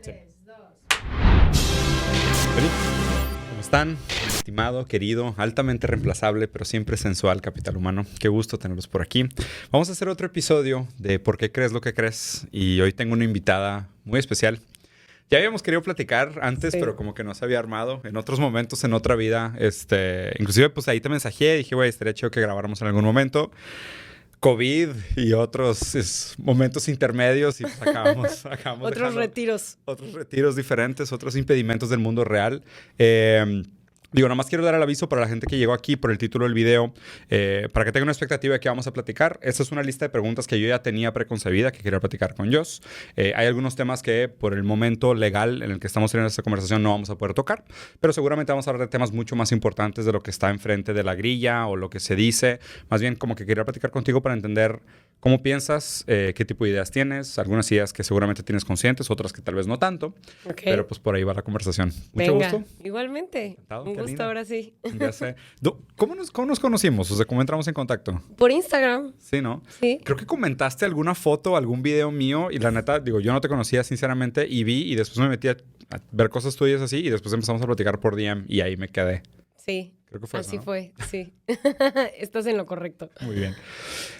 Sí. 3, 2. ¿Cómo están? Estimado, querido, altamente reemplazable, pero siempre sensual capital humano. Qué gusto tenerlos por aquí. Vamos a hacer otro episodio de ¿Por qué crees lo que crees? Y hoy tengo una invitada muy especial. Ya habíamos querido platicar antes, Sí. pero como que no se había armado. En otros momentos, en otra vida, inclusive pues ahí te mensajé, dije, güey, estaría chido que grabáramos en algún momento. COVID y otros momentos intermedios y pues acabamos Otros dejando retiros. otros retiros diferentes, otros impedimentos del mundo real. Nada más quiero dar el aviso para la gente que llegó aquí por el título del video, para que tengan una expectativa de qué vamos a platicar. Esta es una lista de preguntas que yo ya tenía preconcebida, que quería platicar con Joss. Hay algunos temas que por el momento legal en el que estamos teniendo esta conversación no vamos a poder tocar, pero seguramente vamos a hablar de temas mucho más importantes de lo que está enfrente de la grilla o lo que se dice. Más bien como que quería platicar contigo para entender cómo piensas, qué tipo de ideas tienes, algunas ideas que seguramente tienes conscientes, otras que tal vez no tanto, Ok. pero pues por ahí va la conversación. Mucho Venga. gusto. Igualmente. Encantado, Un qué gusto linda. ahora sí. Ya sé. ¿Cómo nos conocimos? O sea, ¿cómo entramos en contacto? Por Instagram. Sí, ¿no? Sí. Creo que comentaste alguna foto, algún video mío y la neta, digo, yo no te conocía sinceramente y vi y después me metí a ver cosas tuyas así y después empezamos a platicar por DM y ahí me quedé. Sí. Creo que fue Así eso, ¿no? fue, sí. Estás en lo correcto. Muy bien.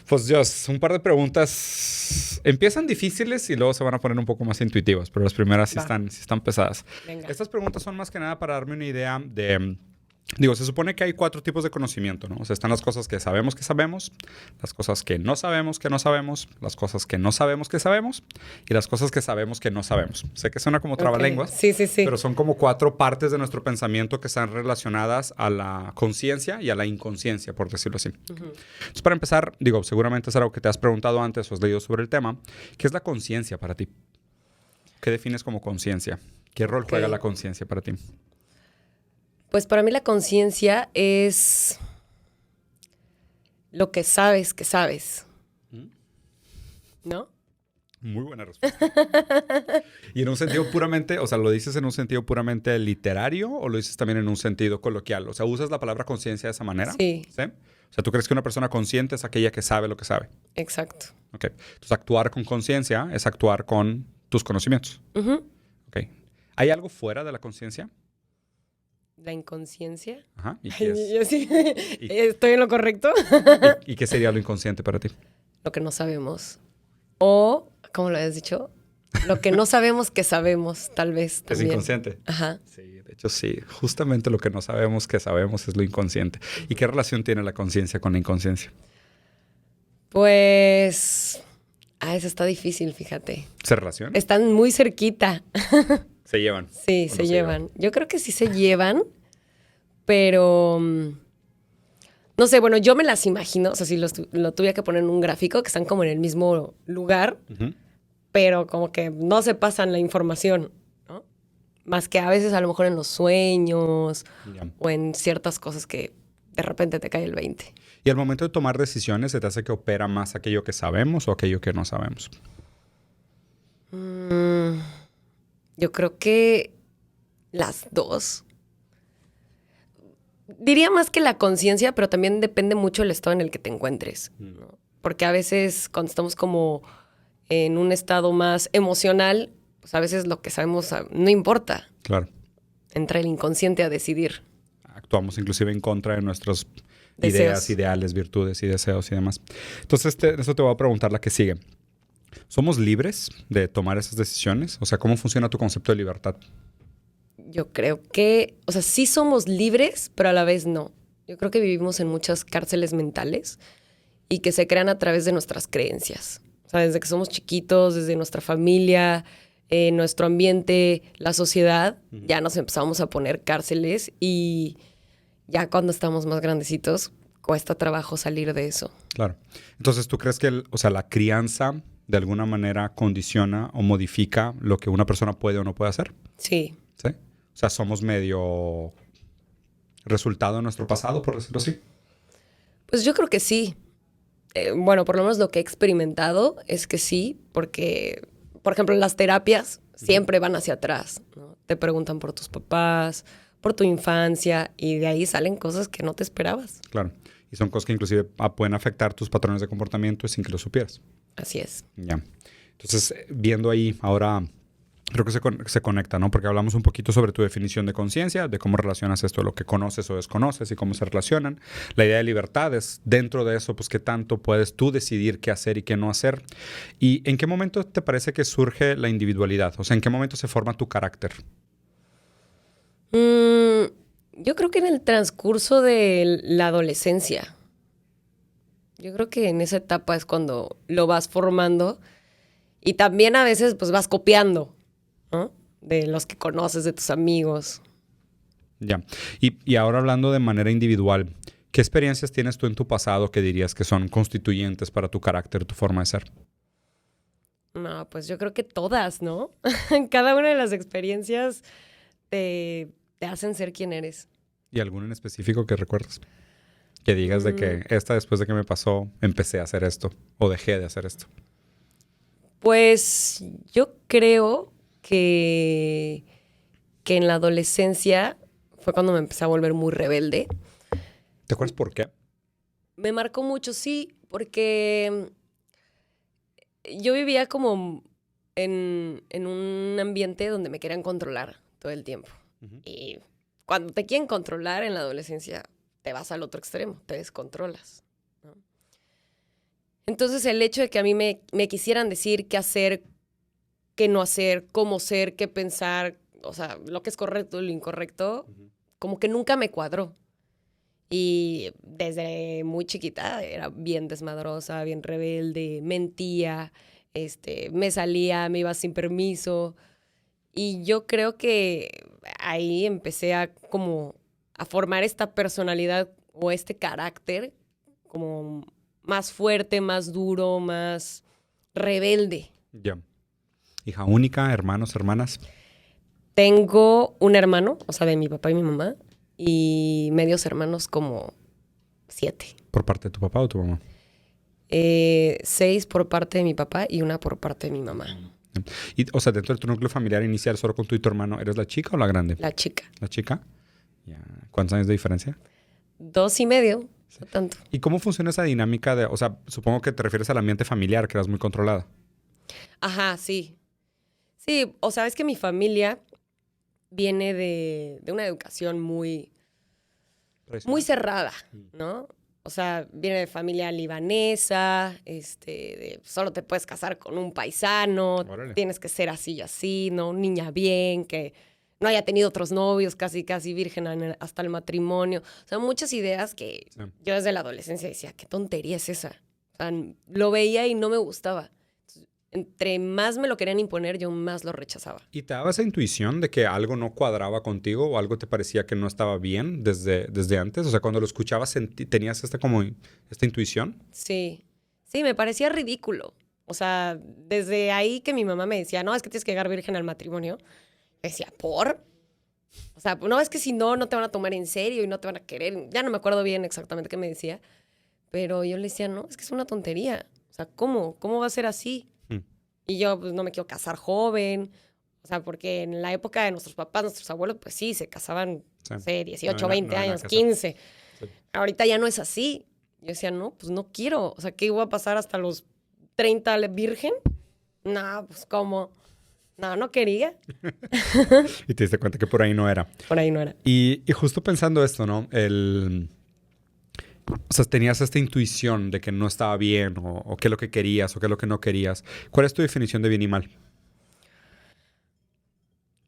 Pues Dios, un par de preguntas. Empiezan difíciles y luego se van a poner un poco más intuitivas, pero las primeras sí Va. están pesadas. Venga. Estas preguntas son más que nada para darme una idea de... Digo, se supone que hay 4 tipos de conocimiento, ¿no? O sea, están las cosas que sabemos, las cosas que no sabemos, las cosas que no sabemos que sabemos y las cosas que sabemos que no sabemos. Sé que suena como trabalenguas, Ok. Sí, sí, sí. pero son como 4 partes de nuestro pensamiento que están relacionadas a la conciencia y a la inconsciencia, por decirlo así. Ujú. Entonces, para empezar, digo, seguramente es algo que te has preguntado antes o has leído sobre el tema. ¿Qué es la conciencia para ti? ¿Qué defines como conciencia? ¿Qué rol Ok. juega la conciencia para ti? Pues para mí la conciencia es lo que sabes que sabes. ¿No? Muy buena respuesta. Y en un sentido puramente, o sea, ¿lo dices en un sentido puramente literario o lo dices también en un sentido coloquial? O sea, ¿usas la palabra conciencia de esa manera? Sí. ¿Sí? O sea, ¿tú crees que una persona consciente es aquella que sabe lo que sabe? Exacto. Ok. Entonces, actuar con conciencia es actuar con tus conocimientos. Ujú. Ok. ¿Hay algo fuera de la conciencia? La inconsciencia. Ajá. ¿Y qué es? Yo sí. Y- ¿Estoy en lo correcto? ¿Y qué sería lo inconsciente para ti? Lo que no sabemos. O, ¿cómo lo habías dicho? Lo que no sabemos que sabemos, tal vez ¿Es también. inconsciente? Ajá. Sí, de hecho sí. Justamente lo que no sabemos que sabemos es lo inconsciente. ¿Y qué relación tiene la conciencia con la inconsciencia? Pues... eso está difícil, fíjate. ¿Se relacionan? Están muy cerquita. ¿Se llevan? Sí, ¿O no se llevan. Yo creo que sí se llevan, pero... no sé, bueno, yo me las imagino, o sea, si lo tuviera que poner en un gráfico, que están como en el mismo lugar, Ujú. pero como que no se pasan la información, ¿no? Más que a veces a lo mejor en los sueños Ya. o en ciertas cosas que de repente te cae el 20. Y al momento de tomar decisiones, ¿se te hace que opera más aquello que sabemos o aquello que no sabemos? Yo creo que las dos. Diría más que la conciencia, pero también depende mucho el estado en el que te encuentres, ¿no? Porque a veces cuando estamos como en un estado más emocional, pues a veces lo que sabemos no importa. Claro. Entra el inconsciente a decidir. Actuamos inclusive en contra de nuestras Deseos. ideas, ideales, virtudes y deseos y demás. Entonces, eso te voy a preguntar la que sigue. ¿Somos libres de tomar esas decisiones? O sea, ¿cómo funciona tu concepto de libertad? Yo creo que, o sea, sí somos libres, pero a la vez no. Yo creo que vivimos en muchas cárceles mentales y que se crean a través de nuestras creencias. O sea, desde que somos chiquitos, desde nuestra familia, nuestro ambiente, la sociedad, ya nos empezamos a poner cárceles y ya cuando estamos más grandecitos cuesta trabajo salir de eso. Claro. Entonces, ¿tú crees que o sea, la crianza de alguna manera condiciona o modifica lo que una persona puede o no puede hacer? Sí, ¿Sí? O sea, somos medio resultado de nuestro pasado, por decirlo así. pues yo creo que sí. Bueno, por lo menos lo que he experimentado es que sí, porque, por ejemplo, las terapias siempre van hacia atrás, ¿no? Te preguntan por tus papás, por tu infancia, y de ahí salen cosas que no te esperabas. Claro. Y son cosas que inclusive pueden afectar tus patrones de comportamiento sin que lo supieras. Así es. Ya. Entonces, viendo ahí ahora creo que se conecta, ¿no? Porque hablamos un poquito sobre tu definición de conciencia, de cómo relacionas esto, lo que conoces o desconoces y cómo se relacionan. La idea de libertad es, dentro de eso, pues qué tanto puedes tú decidir qué hacer y qué no hacer. ¿Y en qué momento te parece que surge la individualidad? O sea, ¿en qué momento se forma tu carácter? Yo creo que en el transcurso de la adolescencia. Yo creo que en esa etapa es cuando lo vas formando y también a veces pues vas copiando, ¿no? De los que conoces, de tus amigos. Ya. Y ahora hablando de manera individual, ¿qué experiencias tienes tú en tu pasado que dirías que son constituyentes para tu carácter, tu forma de ser? No, pues yo creo que todas, ¿no? Cada una de las experiencias te hacen ser quien eres. ¿Y alguno en específico que recuerdas? Que digas de que después de que me pasó, empecé a hacer esto o dejé de hacer esto. Pues yo creo que en la adolescencia fue cuando me empecé a volver muy rebelde. ¿Te acuerdas por qué? Me marcó mucho, sí, porque yo vivía como en un ambiente donde me querían controlar todo el tiempo. Uh-huh. Y cuando te quieren controlar en la adolescencia, te vas al otro extremo, te descontrolas, ¿no? Entonces el hecho de que a mí me quisieran decir qué hacer, qué no hacer, cómo ser, qué pensar, o sea, lo que es correcto y lo incorrecto, como que nunca me cuadró. Y desde muy chiquita era bien desmadrosa, bien rebelde, mentía, me salía, me iba sin permiso. Y yo creo que ahí empecé a formar esta personalidad o este carácter como más fuerte, más duro, más rebelde. Ya. Hija única, hermanos, hermanas. Tengo un hermano, o sea, de mi papá y mi mamá, y medios hermanos como 7. ¿Por parte de tu papá o tu mamá? 6 por parte de mi papá y 1 por parte de mi mamá. Y, o sea, dentro de tu núcleo familiar inicial, solo con tú y tu hermano, ¿eres la chica o la grande? La chica. ¿La chica? Ya. ¿Cuántos años de diferencia? 2 y medio, no tanto. ¿Y cómo funciona esa dinámica de, o sea, supongo que te refieres al ambiente familiar, que eras muy controlada? Ajá, sí. Sí, o sea, es que mi familia viene de una educación muy cerrada, ¿no? O sea, viene de familia libanesa, solo te puedes casar con un paisano, Órale. Tienes que ser así y así, ¿no? Niña bien, que no haya tenido otros novios, casi virgen hasta el matrimonio. O sea, muchas ideas que yo desde la adolescencia decía, ¿qué tontería es esa? O sea, lo veía y no me gustaba. Entre más me lo querían imponer, yo más lo rechazaba. ¿Y te daba esa intuición de que algo no cuadraba contigo o algo te parecía que no estaba bien desde antes? O sea, cuando lo escuchabas, ¿tenías esta intuición? Sí, me parecía ridículo. O sea, desde ahí que mi mamá me decía, no, es que tienes que llegar virgen al matrimonio. Decía, ¿por? O sea, no, es que si no, no te van a tomar en serio y no te van a querer. Ya no me acuerdo bien exactamente qué me decía. Pero yo le decía, no, es que es una tontería. O sea, ¿cómo? ¿Cómo va a ser así? Y yo, pues, no me quiero casar joven. O sea, porque en la época de nuestros papás, nuestros abuelos, pues sí, se casaban, no sé, 18, 20 años, 15. Sí. Ahorita ya no es así. Yo decía, no, pues no quiero. O sea, ¿qué iba a pasar hasta los 30 virgen? No, pues, ¿cómo? No quería. Y te diste cuenta que por ahí no era. Por ahí no era. Y justo pensando esto, ¿no? O sea, tenías esta intuición de que no estaba bien o qué es lo que querías o qué es lo que no querías. ¿Cuál es tu definición de bien y mal?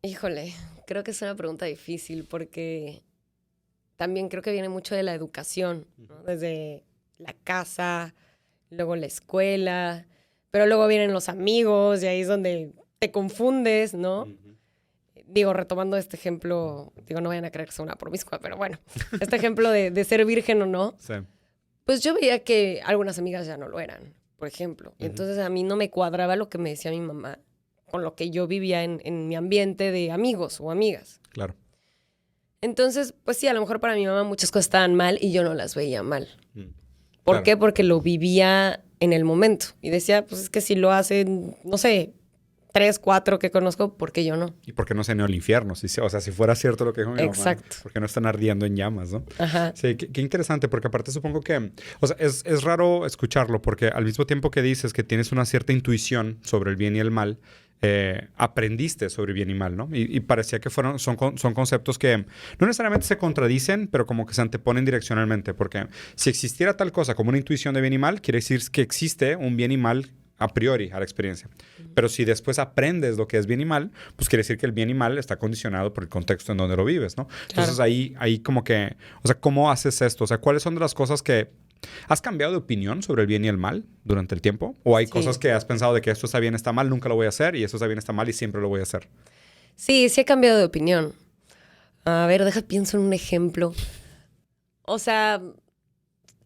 Híjole, creo que es una pregunta difícil porque también creo que viene mucho de la educación, ¿no? Desde la casa, luego la escuela, pero luego vienen los amigos y ahí es donde te confundes, ¿no? Digo, retomando este ejemplo, no vayan a creer que soy una promiscua, pero bueno, este ejemplo de ser virgen o no, sí. Pues yo veía que algunas amigas ya no lo eran, por ejemplo. Y entonces a mí no me cuadraba lo que me decía mi mamá con lo que yo vivía en mi ambiente de amigos o amigas. Claro. Entonces, pues sí, a lo mejor para mi mamá muchas cosas estaban mal y yo no las veía mal. ¿Por Claro. qué? Porque lo vivía en el momento. Y decía, pues es que si lo hacen, no sé, 3, 4 que conozco, ¿por qué yo no? ¿Y por qué no se unió al infierno? O sea, si fuera cierto lo que dijo mi mamá. Exacto. ¿Por qué no están ardiendo en llamas, no? Ajá. Sí, qué interesante, porque aparte supongo que... O sea, es raro escucharlo, porque al mismo tiempo que dices que tienes una cierta intuición sobre el bien y el mal, aprendiste sobre bien y mal, ¿no? Y parecía que son conceptos que no necesariamente se contradicen, pero como que se anteponen direccionalmente, porque si existiera tal cosa como una intuición de bien y mal, quiere decir que existe un bien y mal a priori a la experiencia. Pero si después aprendes lo que es bien y mal, pues quiere decir que el bien y mal está condicionado por el contexto en donde lo vives, ¿no? Entonces ahí como que, o sea, ¿cómo haces esto? O sea, ¿cuáles son de las cosas que has cambiado de opinión sobre el bien y el mal durante el tiempo? ¿O hay cosas que has pensado de que esto está bien, está mal, nunca lo voy a hacer, y esto está bien, está mal y siempre lo voy a hacer? Sí, sí he cambiado de opinión. A ver, pienso en un ejemplo. O sea,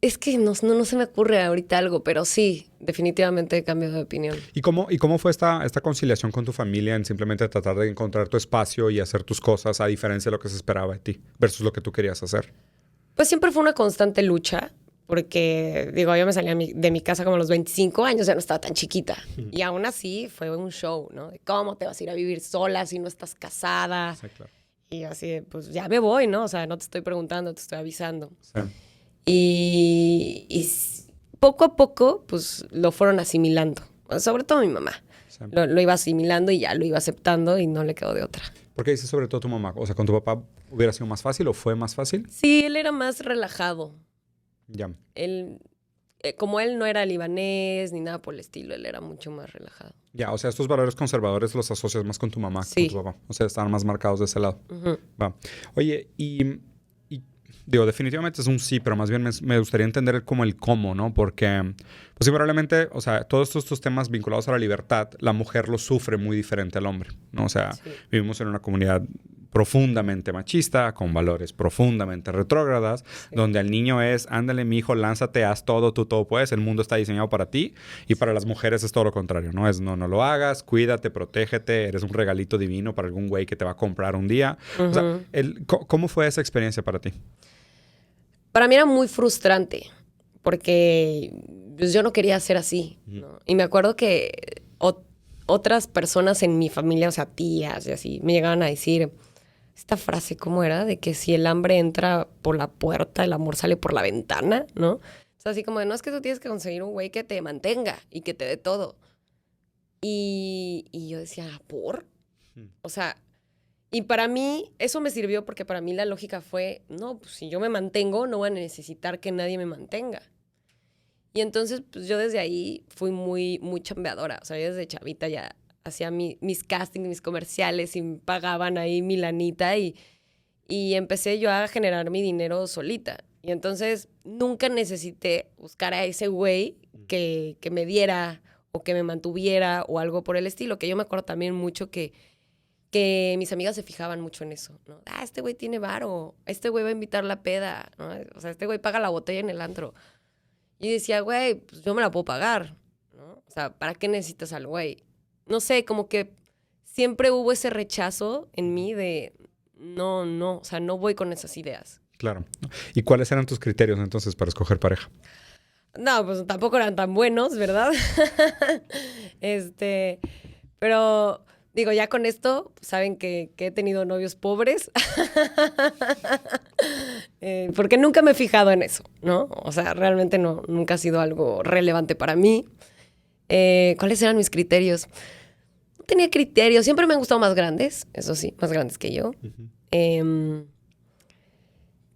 es que no se me ocurre ahorita algo, pero sí, definitivamente he cambiado de opinión. ¿Y cómo fue esta conciliación con tu familia en simplemente tratar de encontrar tu espacio y hacer tus cosas a diferencia de lo que se esperaba de ti versus lo que tú querías hacer? Pues siempre fue una constante lucha, porque, digo, yo me salí de mi casa como a los 25 años, ya no estaba tan chiquita. Y aún así fue un show, ¿no? De cómo te vas a ir a vivir sola si no estás casada. Sí, claro. Y así, pues ya me voy, ¿no? O sea, no te estoy preguntando, te estoy avisando. Sí. Y poco a poco, pues lo fueron asimilando. Sobre todo mi mamá. Sí. Lo iba asimilando y ya lo iba aceptando y no le quedó de otra. ¿Por qué dices sobre todo tu mamá? O sea, ¿con tu papá hubiera sido más fácil o fue más fácil? Sí, él era más relajado. Ya. Él, como él no era libanés ni nada por el estilo, él era mucho más relajado. Ya, o sea, estos valores conservadores los asocias más con tu mamá que Sí. con tu papá. O sea, estaban más marcados de ese lado. Ujú. Va. Oye, y digo, definitivamente es un sí, pero más bien me gustaría entender como el cómo, ¿no? Porque, pues sí, probablemente, o sea, todos estos temas vinculados a la libertad, la mujer los sufre muy diferente al hombre, ¿no? O sea, Sí. vivimos en una comunidad profundamente machista, con valores profundamente retrógradas, donde al niño es, ándale, mi hijo, lánzate, haz todo, tú todo puedes, el mundo está diseñado para ti, y para las mujeres es todo lo contrario, ¿no? Es, no lo hagas, cuídate, protégete, eres un regalito divino para algún güey que te va a comprar un día. O sea, ¿cómo fue esa experiencia para ti? Para mí era muy frustrante porque pues, yo no quería ser así, ¿no? Y me acuerdo que otras personas en mi familia, o sea, tías y así, me llegaban a decir esta frase, ¿cómo era? De que si el hambre entra por la puerta, el amor sale por la ventana, ¿no? O sea, así como de, no es que tú tienes que conseguir un güey que te mantenga y que te dé todo. Y yo decía, ¿por? O sea, y para mí eso me sirvió porque para mí la lógica fue, no, pues si yo me mantengo, no voy a necesitar que nadie me mantenga. Y entonces, pues yo desde ahí fui muy, muy chambeadora. O sea, yo desde chavita ya hacía mis castings, mis comerciales y me pagaban ahí mi lanita y empecé yo a generar mi dinero solita. Y entonces nunca necesité buscar a ese güey que me diera o que me mantuviera o algo por el estilo. Que yo me acuerdo también mucho que mis amigas se fijaban mucho en eso, ¿no? Ah, este güey tiene varo, este güey va a invitar la peda, ¿no? O sea, este güey paga la botella en el antro. Y decía, güey, pues yo me la puedo pagar, ¿no? O sea, ¿para qué necesitas al güey? No sé, como que siempre hubo ese rechazo en mí de, no, o sea, no voy con esas ideas. Claro. ¿Y cuáles eran tus criterios entonces para escoger pareja? No, pues tampoco eran tan buenos, ¿verdad? Pero digo, ya con esto, saben que he tenido novios pobres. Porque nunca me he fijado en eso, ¿no? O sea, realmente nunca ha sido algo relevante para mí. ¿Cuáles eran mis criterios? No tenía criterios. Siempre me han gustado más grandes, eso sí, más grandes que yo.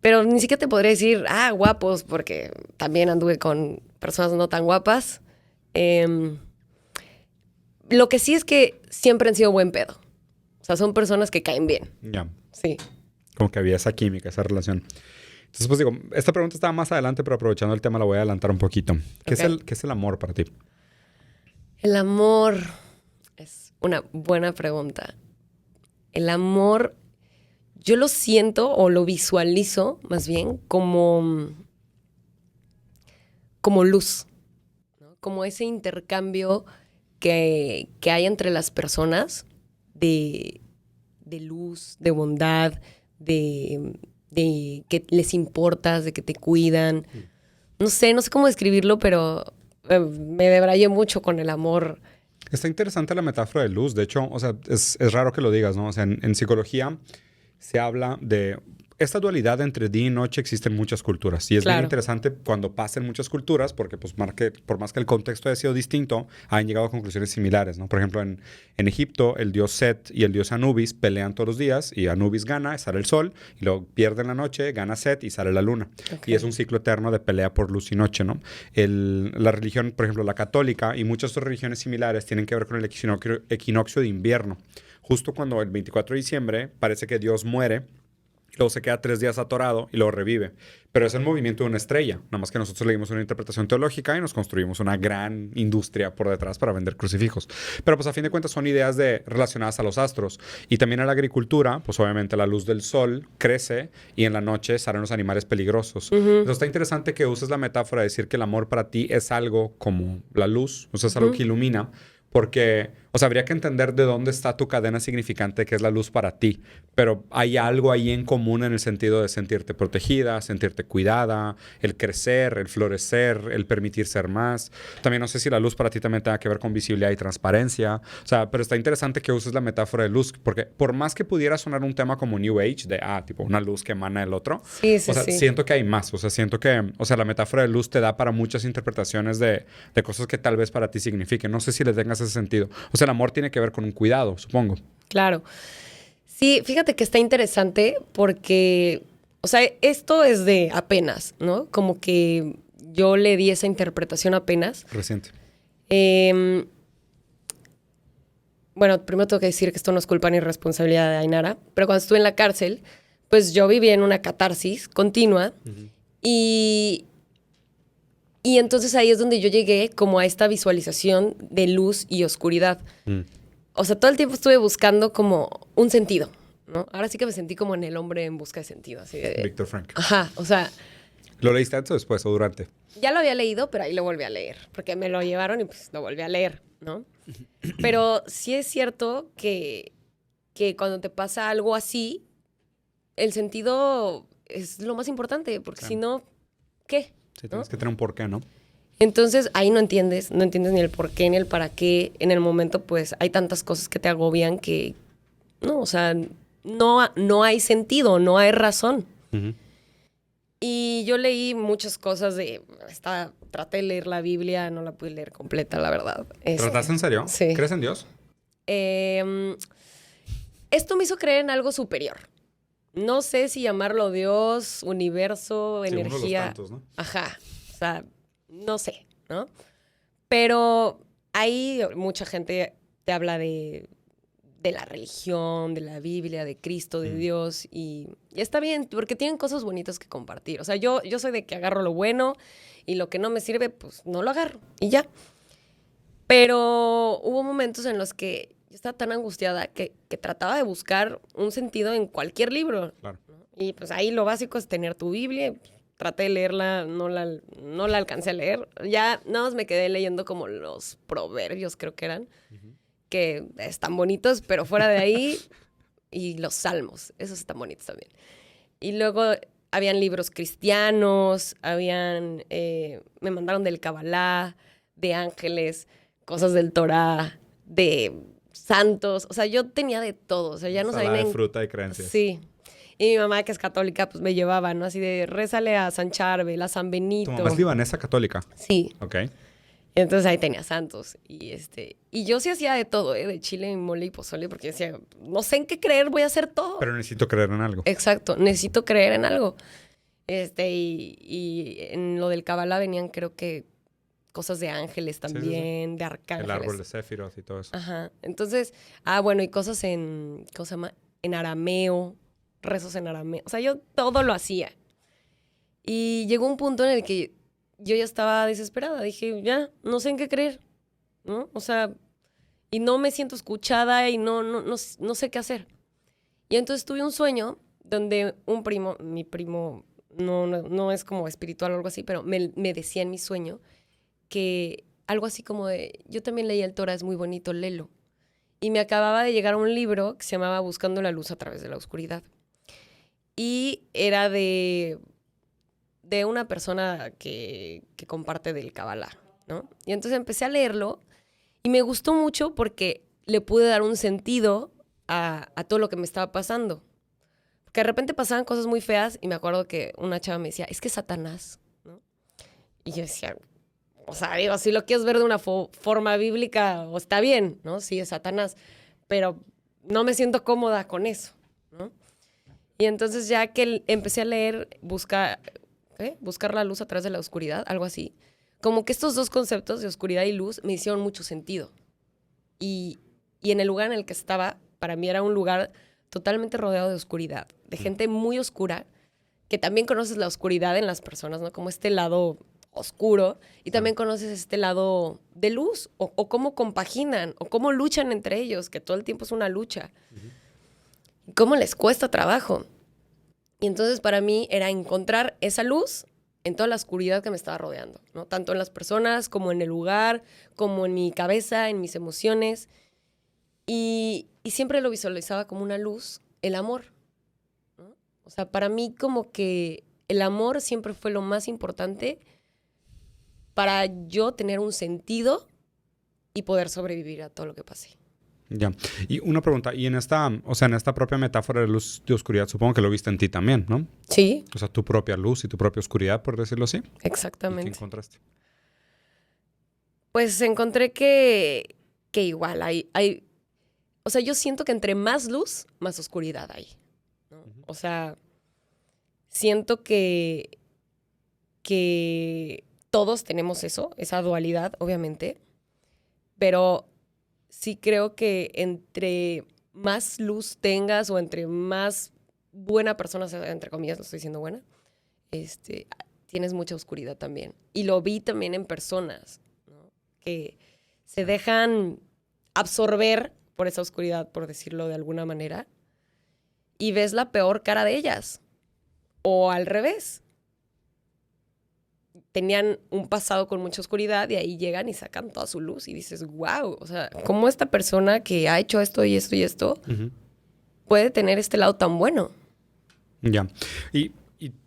Pero ni siquiera te podría decir, guapos, porque también anduve con personas no tan guapas. Lo que sí es que siempre han sido buen pedo. O sea, son personas que caen bien. Ya. Sí. Como que había esa química, esa relación. Entonces, pues digo, esta pregunta estaba más adelante, pero aprovechando el tema la voy a adelantar un poquito. ¿Qué es el amor para ti? El amor es una buena pregunta. El amor, yo lo siento o lo visualizo más bien como luz, ¿no? Como ese intercambio que hay entre las personas de luz, de bondad, de que les importas, de que te cuidan. No sé cómo describirlo, pero me debrayé mucho con el amor. Está interesante la metáfora de luz. De hecho, o sea, es raro que lo digas, ¿no? O sea, en psicología se habla de esta dualidad entre día y noche existe en muchas culturas. Y es bien Claro. interesante cuando pasa en muchas culturas, porque pues, por más que el contexto haya sido distinto, han llegado a conclusiones similares, ¿no? Por ejemplo, en Egipto, el dios Set y el dios Anubis pelean todos los días y Anubis gana, sale el sol, y luego pierde en la noche, gana Set y sale la luna. Ok. Y es un ciclo eterno de pelea por luz y noche, ¿no? La religión, por ejemplo, la católica y muchas otras religiones similares tienen que ver con el equinoccio de invierno. Justo cuando el 24 de diciembre parece que Dios muere, luego se queda 3 días atorado y luego revive. Pero es el movimiento de una estrella. Nada más que nosotros le dimos una interpretación teológica y nos construimos una gran industria por detrás para vender crucifijos. Pero pues a fin de cuentas son ideas relacionadas a los astros. Y también a la agricultura, pues obviamente la luz del sol crece y en la noche salen los animales peligrosos. Entonces está interesante que uses la metáfora de decir que el amor para ti es algo como la luz, o sea, es algo que ilumina. Porque, o sea, habría que entender de dónde está tu cadena significante, que es la luz para ti. Pero hay algo ahí en común en el sentido de sentirte protegida, sentirte cuidada, el crecer, el florecer, el permitir ser más. También no sé si la luz para ti también tenga que ver con visibilidad y transparencia. O sea, pero está interesante que uses la metáfora de luz, porque por más que pudiera sonar un tema como New Age, de, tipo una luz que emana el otro, Sí, sí, o sea, sí. siento que hay más. O sea, siento que, o sea, la metáfora de luz te da para muchas interpretaciones de cosas que tal vez para ti signifiquen. No sé si le tengas ese sentido. O sea, el amor tiene que ver con un cuidado, supongo. Claro. Sí, fíjate que está interesante porque, o sea, esto es de apenas, ¿no? Como que yo le di esa interpretación apenas. Reciente. Bueno, primero tengo que decir que esto no es culpa ni responsabilidad de Ainara, pero cuando estuve en la cárcel, pues yo vivía en una catarsis continua y entonces ahí es donde yo llegué como a esta visualización de luz y oscuridad. O sea, todo el tiempo estuve buscando como un sentido, ¿no? Ahora sí que me sentí como en El hombre en busca de sentido, así de... Víctor Frank. Ajá, o sea, ¿Lo leíste antes o después o durante? ya lo había leído, pero ahí lo volví a leer, porque me lo llevaron y pues lo volví a leer, ¿no? Pero sí es cierto que cuando te pasa algo así, el sentido es lo más importante, porque Claro. si no, ¿qué? Sí, tienes que tener un porqué, ¿no? Entonces ahí no entiendes ni el por qué ni el para qué. En el momento, pues hay tantas cosas que te agobian que, no, o sea, no hay sentido, no hay razón. Y yo leí muchas cosas traté de leer la Biblia, no la pude leer completa, la verdad. ¿Trataste en serio? Sí. ¿Crees en Dios? Esto me hizo creer en algo superior. No sé si llamarlo Dios, universo, Sí, uno de los energía. tantos, ¿no? Ajá. O sea, no sé, ¿no? Pero ahí mucha gente te habla de la religión, de la Biblia, de Cristo, de Dios. Y está bien, porque tienen cosas bonitas que compartir. O sea, yo soy de que agarro lo bueno y lo que no me sirve, pues no lo agarro. Y ya. Pero hubo momentos en los que yo estaba tan angustiada que trataba de buscar un sentido en cualquier libro. Claro. ¿No? Y pues ahí lo básico es tener tu Biblia. Traté de leerla, no la alcancé a leer. Ya nada más me quedé leyendo como los proverbios, creo que eran, que están bonitos, pero fuera de ahí, y los salmos, esos están bonitos también. Y luego habían libros cristianos, me mandaron del Kabbalah, de ángeles, cosas del Torah, de santos. O sea, yo tenía de todo. O sea, ya no sabía Ensalada de fruta y creencias. Sí. Y mi mamá, que es católica, pues me llevaba, ¿no? Así de, rézale a San Charbel, a San Benito. ¿Tu mamá es libanesa católica? Sí. Ok. Entonces ahí tenía santos. Y yo sí hacía de todo, ¿eh? De chile, mole y pozole, porque decía, no sé en qué creer, voy a hacer todo. Pero necesito creer en algo. Exacto, necesito creer en algo. Y en lo del Kabbalah venían, creo que, cosas de ángeles también, de arcángeles. El árbol de Sephiroth y todo eso. Ajá. Entonces, bueno, y cosas ¿cómo se llama? En arameo, rezos en arameo. O sea, yo todo lo hacía. Y llegó un punto en el que yo ya estaba desesperada. Dije, ya, no sé en qué creer, ¿no? O sea, y no me siento escuchada y no sé qué hacer. Y entonces tuve un sueño donde mi primo, no es como espiritual o algo así, pero me decía en mi sueño que algo así como de, yo también leí el Torah, es muy bonito, léelo. Y me acababa de llegar un libro que se llamaba Buscando la luz a través de la oscuridad. Y era de una persona que comparte del Kabbalah, ¿no? Y entonces empecé a leerlo y me gustó mucho porque le pude dar un sentido a todo lo que me estaba pasando. Que de repente pasaban cosas muy feas y me acuerdo que una chava me decía, es que Satanás, ¿no? Y yo decía, o sea, digo, si lo quieres ver de una forma bíblica, o está bien, ¿no? Sí, es Satanás, pero no me siento cómoda con eso, ¿no? Y entonces ya que empecé a leer, buscar la luz a través de la oscuridad, algo así, como que estos dos conceptos de oscuridad y luz me hicieron mucho sentido. Y en el lugar en el que estaba, para mí era un lugar totalmente rodeado de oscuridad, de gente muy oscura, que también conoces la oscuridad en las personas, ¿no? Como este lado oscuro, y también conoces este lado de luz, o cómo compaginan, o cómo luchan entre ellos, que todo el tiempo es una lucha. Y cómo les cuesta trabajo. Y entonces para mí era encontrar esa luz en toda la oscuridad que me estaba rodeando, ¿no? Tanto en las personas, como en el lugar, como en mi cabeza, en mis emociones. Y siempre lo visualizaba como una luz, el amor, ¿no? O sea, para mí como que el amor siempre fue lo más importante para yo tener un sentido y poder sobrevivir a todo lo que pasé. Ya. Y una pregunta, y en esta, o sea, en esta propia metáfora de luz y oscuridad, supongo que lo viste en ti también, ¿no? Sí. O sea, tu propia luz y tu propia oscuridad, por decirlo así. Exactamente. ¿Y qué encontraste? Pues encontré que igual hay, o sea, yo siento que entre más luz, más oscuridad hay, ¿no? Uh-huh. O sea, siento que todos tenemos eso, esa dualidad, obviamente, pero sí creo que entre más luz tengas o entre más buena persona, entre comillas, no estoy diciendo buena, tienes mucha oscuridad también. Y lo vi también en personas, ¿no? Que se dejan absorber por esa oscuridad, por decirlo de alguna manera, y ves la peor cara de ellas. O al revés. Tenían un pasado con mucha oscuridad y ahí llegan y sacan toda su luz y dices, wow, o sea, ¿cómo esta persona que ha hecho esto y esto y esto uh-huh. puede tener este lado tan bueno? Ya. Y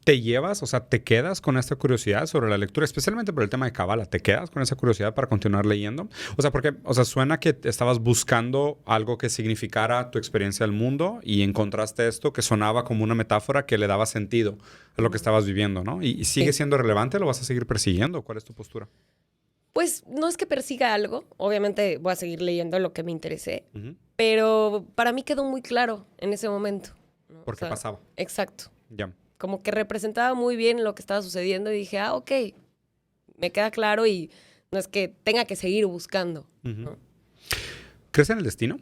te llevas, o sea, te quedas con esta curiosidad sobre la lectura, especialmente por el tema de Cábala. ¿Te quedas con esa curiosidad para continuar leyendo? O sea, porque, o sea, suena que estabas buscando algo que significara tu experiencia del mundo y encontraste esto que sonaba como una metáfora que le daba sentido a lo que estabas viviendo, ¿no? ¿Y sigue siendo relevante? ¿Lo vas a seguir persiguiendo? ¿Cuál es tu postura? Pues no es que persiga algo. Obviamente voy a seguir leyendo lo que me interese. Uh-huh. Pero para mí quedó muy claro en ese momento, ¿no? ¿Por qué pasaba? Exacto. Ya. Como que representaba muy bien lo que estaba sucediendo y dije, ok, me queda claro y no es que tenga que seguir buscando. Uh-huh. ¿No? ¿Crees en el destino?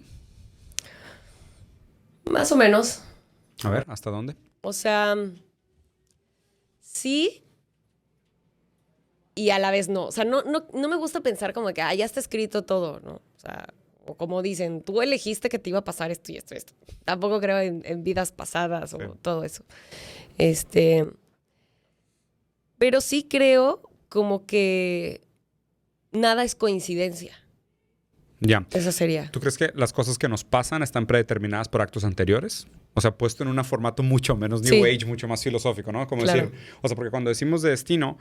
Más o menos. A ver, ¿hasta dónde? O sea, sí y a la vez no. O sea, no me gusta pensar como que ya está escrito todo, ¿no? O sea, o como dicen, tú elegiste que te iba a pasar esto y esto y esto. Tampoco creo en vidas pasadas sí. o todo eso. Pero sí creo como que nada es coincidencia. Ya. Eso sería. ¿Tú crees que las cosas que nos pasan están predeterminadas por actos anteriores? O sea, puesto en un formato mucho menos New Age, mucho más filosófico, ¿no? Como claro. decir, o sea, porque cuando decimos de destino,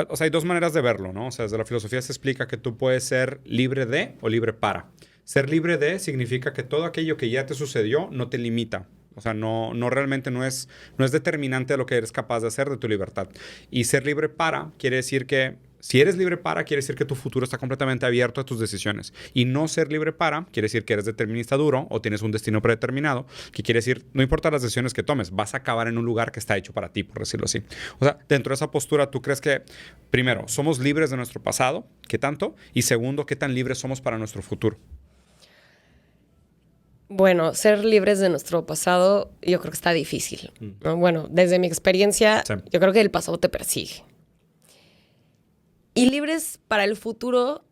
o sea, hay dos maneras de verlo, ¿no? O sea, desde la filosofía se explica que tú puedes ser libre de o libre para. Ser libre de significa que todo aquello que ya te sucedió no te limita. O sea, no realmente no es determinante de lo que eres capaz de hacer de tu libertad. Y ser libre para quiere decir que si eres libre para, quiere decir que tu futuro está completamente abierto a tus decisiones. Y no ser libre para quiere decir que eres determinista duro o tienes un destino predeterminado, que quiere decir, no importa las decisiones que tomes, vas a acabar en un lugar que está hecho para ti, por decirlo así. O sea, dentro de esa postura, ¿tú crees que, primero, somos libres de nuestro pasado? ¿Qué tanto? Y segundo, ¿qué tan libres somos para nuestro futuro? Bueno, ser libres de nuestro pasado yo creo que está difícil, ¿no? Bueno, desde mi experiencia, sí. Yo creo que el pasado te persigue. Y libres para el futuro,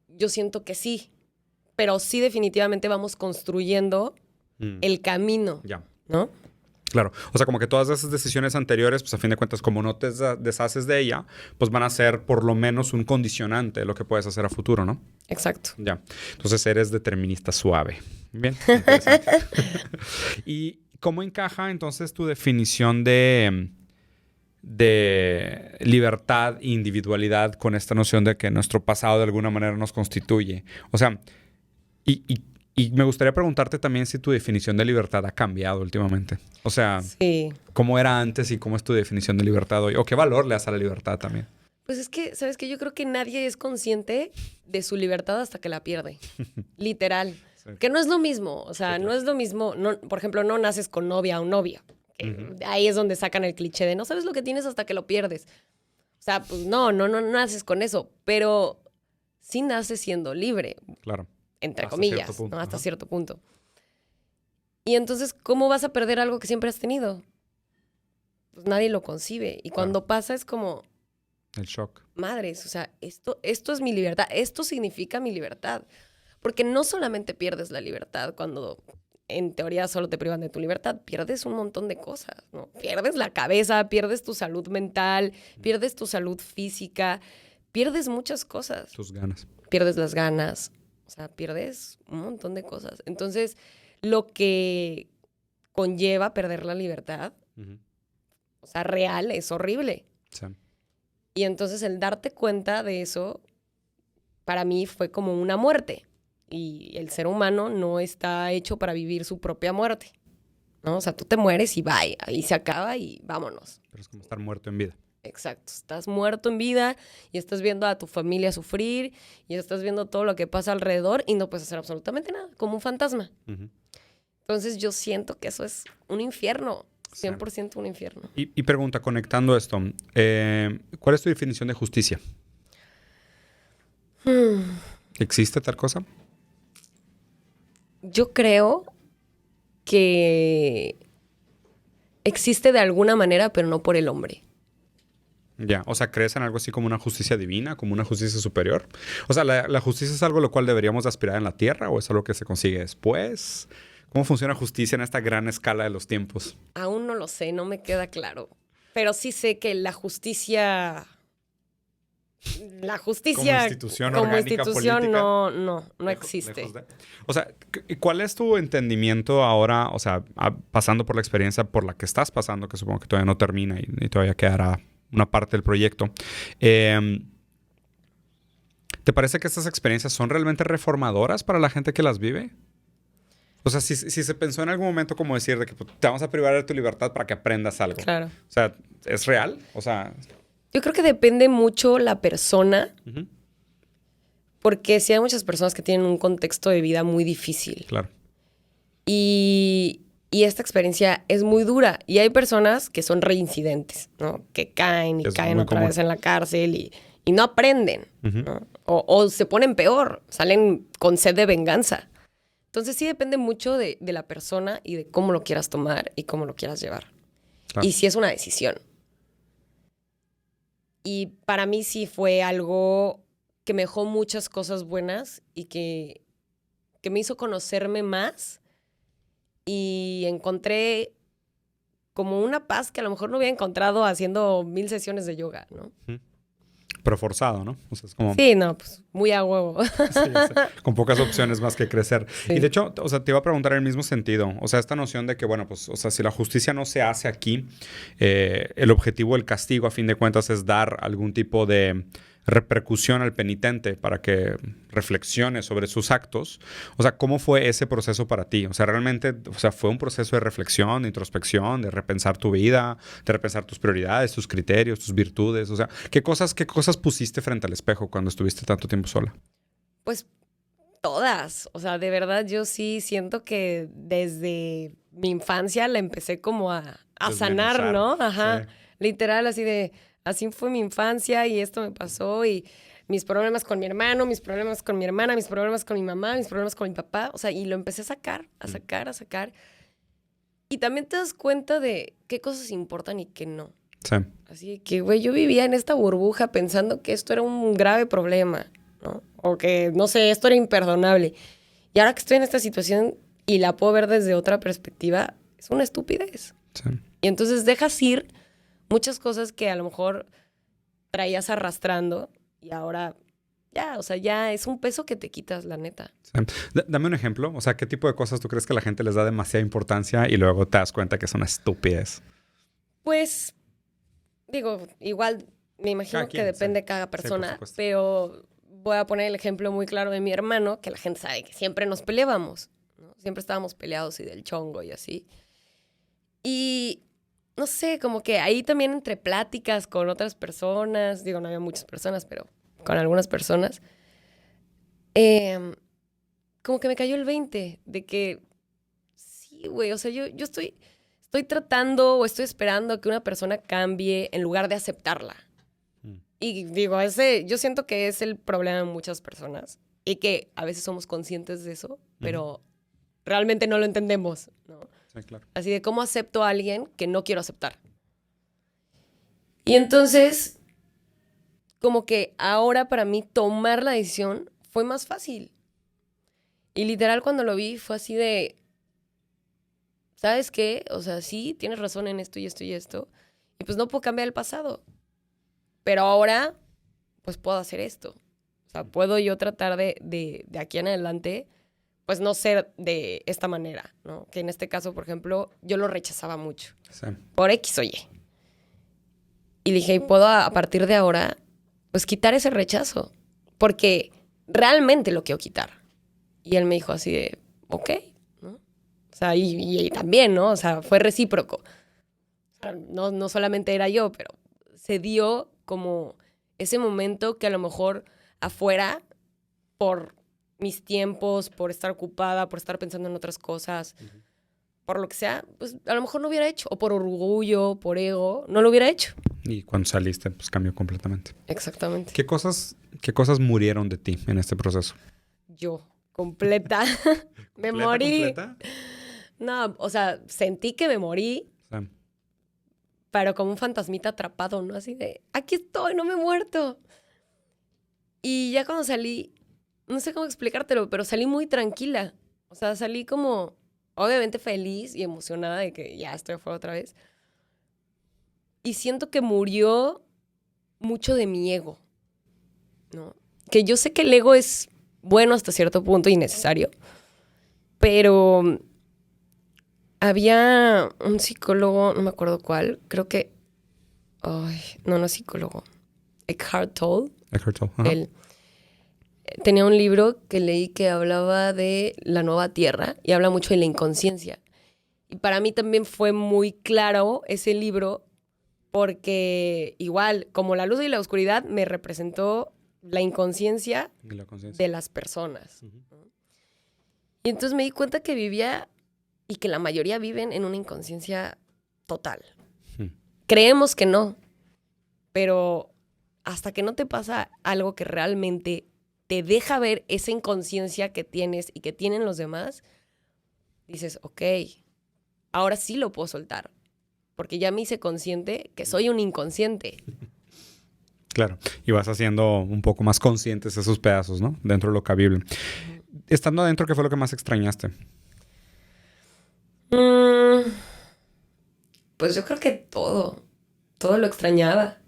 yo siento que sí. Pero sí definitivamente vamos construyendo el camino, ¿no? Claro. O sea, como que todas esas decisiones anteriores, pues a fin de cuentas, como no te deshaces de ella, pues van a ser por lo menos un condicionante de lo que puedes hacer a futuro, ¿no? Exacto. Ya. Entonces eres determinista suave. Bien, interesante. ¿Y cómo encaja entonces tu definición de libertad e individualidad con esta noción de que nuestro pasado de alguna manera nos constituye? O sea, y Y me gustaría preguntarte también si tu definición de libertad ha cambiado últimamente. O sea, Sí. ¿cómo era antes y cómo es tu definición de libertad hoy? ¿O qué valor le das a la libertad también? Pues es que, ¿sabes qué? Yo creo que nadie es consciente de su libertad hasta que la pierde. Literal. Sí. Que no es lo mismo. O sea, Sí, no claro. es lo mismo. No, por ejemplo, no naces con novia o novia. Ahí es donde sacan el cliché de no sabes lo que tienes hasta que lo pierdes. O sea, pues no naces con eso. Pero sí naces siendo libre, Claro. entre Hasta comillas, cierto punto, ¿no? Hasta ajá. cierto punto. Y entonces, ¿cómo vas a perder algo que siempre has tenido? Pues nadie lo concibe. Y cuando pasa es como, El shock. madres, o sea, esto es mi libertad, esto significa mi libertad. Porque no solamente pierdes la libertad cuando en teoría solo te privan de tu libertad, pierdes un montón de cosas, ¿no? Pierdes la cabeza, pierdes tu salud mental, pierdes tu salud física, pierdes muchas cosas, Tus ganas. pierdes las ganas, o sea, pierdes un montón de cosas. Entonces, lo que conlleva perder la libertad, o sea, real, es horrible. Sí. Y entonces el darte cuenta de eso, para mí fue como una muerte. Y el ser humano no está hecho para vivir su propia muerte, ¿no? O sea, tú te mueres y bye, ahí se acaba y vámonos. Pero es como estar muerto en vida. Exacto, estás muerto en vida y estás viendo a tu familia sufrir y estás viendo todo lo que pasa alrededor y no puedes hacer absolutamente nada, como un fantasma. Entonces yo siento que eso es un infierno, 100% un infierno. Y pregunta, conectando esto, ¿cuál es tu definición de justicia? ¿Existe tal cosa? Yo creo que existe de alguna manera, pero no por el hombre. Ya, o sea, ¿crees en algo así como una justicia divina, como una justicia superior? O sea, ¿la justicia es algo a lo cual deberíamos aspirar en la tierra o es algo que se consigue después? ¿Cómo funciona justicia en esta gran escala de los tiempos? Aún no lo sé, no me queda claro. Pero sí sé que la justicia... Como institución como orgánica institución política, no existe. lejos de... O sea, ¿cuál es tu entendimiento ahora? O sea, pasando por la experiencia por la que estás pasando, que supongo que todavía no termina y todavía quedará una parte del proyecto. ¿Te parece que estas experiencias son realmente reformadoras para la gente que las vive? O sea, si se pensó en algún momento como decir de que te vamos a privar de tu libertad para que aprendas algo. Claro. O sea, ¿es real? O sea... Yo creo que depende mucho la persona, Uh-huh. porque sí hay muchas personas que tienen un contexto de vida muy difícil. Claro. Y esta experiencia es muy dura. Y hay personas que son reincidentes, ¿no? Que caen y Es caen muy otra común. vez en la cárcel y no aprenden, Uh-huh. ¿no? O se ponen peor, salen con sed de venganza. Entonces sí depende mucho de la persona y de cómo lo quieras tomar y cómo lo quieras llevar. Claro. Y sí es una decisión. Y para mí sí fue algo que me dejó muchas cosas buenas y que me hizo conocerme más y encontré como una paz que a lo mejor no hubiera encontrado haciendo 1000 sesiones de yoga, ¿no? Pero forzado, ¿no? O sea, es como... Sí, no, pues muy a huevo. Sí, con pocas opciones más que crecer. Sí. Y de hecho, o sea, te iba a preguntar en el mismo sentido. O sea, esta noción de que, bueno, pues, o sea, si la justicia no se hace aquí, el objetivo del castigo, a fin de cuentas, es dar algún tipo de repercusión al penitente para que reflexione sobre sus actos. O sea, ¿cómo fue ese proceso para ti? O sea, realmente, o sea, fue un proceso de reflexión, de introspección, de repensar tu vida, de repensar tus prioridades, tus criterios, tus virtudes. O sea, ¿qué cosas pusiste frente al espejo cuando estuviste tanto tiempo sola? Pues todas. O sea, de verdad yo sí siento que desde mi infancia la empecé como a sanar, ¿no? Ajá. Sí. Literal, así de, así fue mi infancia y esto me pasó y mis problemas con mi hermano, mis problemas con mi hermana, mis problemas con mi mamá, mis problemas con mi papá. O sea, y lo empecé a sacar, a sacar. Y también te das cuenta de qué cosas importan y qué no. Sí. Así que, güey, yo vivía en esta burbuja pensando que esto era un grave problema, ¿no? O que, no sé, esto era imperdonable. Y ahora que estoy en esta situación y la puedo ver desde otra perspectiva, es una estupidez. Sí. Y entonces dejas ir muchas cosas que a lo mejor traías arrastrando y ahora ya, o sea, ya es un peso que te quitas, la neta. Sí. Dame un ejemplo. O sea, ¿qué tipo de cosas tú crees que la gente les da demasiada importancia y luego te das cuenta que es una estupidez? Pues, digo, igual me imagino Cada quien, que depende sí. de cada Sí, por persona, supuesto. pero voy a poner el ejemplo muy claro de mi hermano, que la gente sabe que siempre nos peleábamos, ¿no? Siempre estábamos peleados y del chongo y así. Y no sé, como que ahí también entre pláticas con otras personas, digo, no había muchas personas, pero con algunas personas, como que me cayó el 20 de que sí, güey, o sea, yo estoy tratando o estoy esperando que una persona cambie en lugar de aceptarla. Y digo, yo siento que es el problema de muchas personas y que a veces somos conscientes de eso, pero realmente no lo entendemos, ¿no? Sí, claro. Así de cómo acepto a alguien que no quiero aceptar. Y entonces, como que ahora para mí tomar la decisión fue más fácil. Y literal cuando lo vi fue así de, ¿sabes qué? O sea, sí, tienes razón en esto y esto y esto. Y pues no puedo cambiar el pasado. Pero ahora, pues puedo hacer esto. O sea, puedo yo tratar de aquí en adelante, pues no ser de esta manera, ¿no? Que en este caso, por ejemplo, yo lo rechazaba mucho. Sí. Por X o Y. Y dije, ¿y puedo a partir de ahora, pues quitar ese rechazo? Porque realmente lo quiero quitar. Y él me dijo así de, ok, ¿no? O sea, y también, ¿no? O sea, fue recíproco. O sea, no solamente era yo, pero se dio como ese momento que a lo mejor afuera, por mis tiempos, por estar ocupada, por estar pensando en otras cosas, por lo que sea, pues a lo mejor no hubiera hecho. O por orgullo, por ego, no lo hubiera hecho. Y cuando saliste, pues cambió completamente. Exactamente. ¿Qué cosas murieron de ti en este proceso? Yo, completa. Me morí. ¿Completa? No, o sea, sentí que me morí, Sí. pero como un fantasmita atrapado, ¿no? Así de, aquí estoy, no me he muerto. Y ya cuando salí, no sé cómo explicártelo, pero salí muy tranquila. O sea, salí como, obviamente feliz y emocionada de que ya estoy afuera otra vez. Y siento que murió mucho de mi ego, ¿no? Que yo sé que el ego es bueno hasta cierto punto y necesario, pero había un psicólogo, no me acuerdo cuál, creo que, ay, no es psicólogo, Eckhart Tolle. Eckhart Tolle. Ajá. Él tenía un libro que leí que hablaba de la nueva tierra y habla mucho de la inconsciencia. Y para mí también fue muy claro ese libro porque igual, como la luz y la oscuridad, me representó la inconsciencia Y la conciencia. de las personas. ¿No? Y entonces me di cuenta que vivía y que la mayoría viven en una inconsciencia total. Creemos que no, pero hasta que no te pasa algo que realmente te deja ver esa inconsciencia que tienes y que tienen los demás, dices, ok, ahora sí lo puedo soltar, porque ya me hice consciente que soy un inconsciente. Claro, y vas haciendo un poco más conscientes esos pedazos, ¿no? Dentro de lo cabible. Estando adentro, ¿qué fue lo que más extrañaste? Pues yo creo que todo lo extrañaba.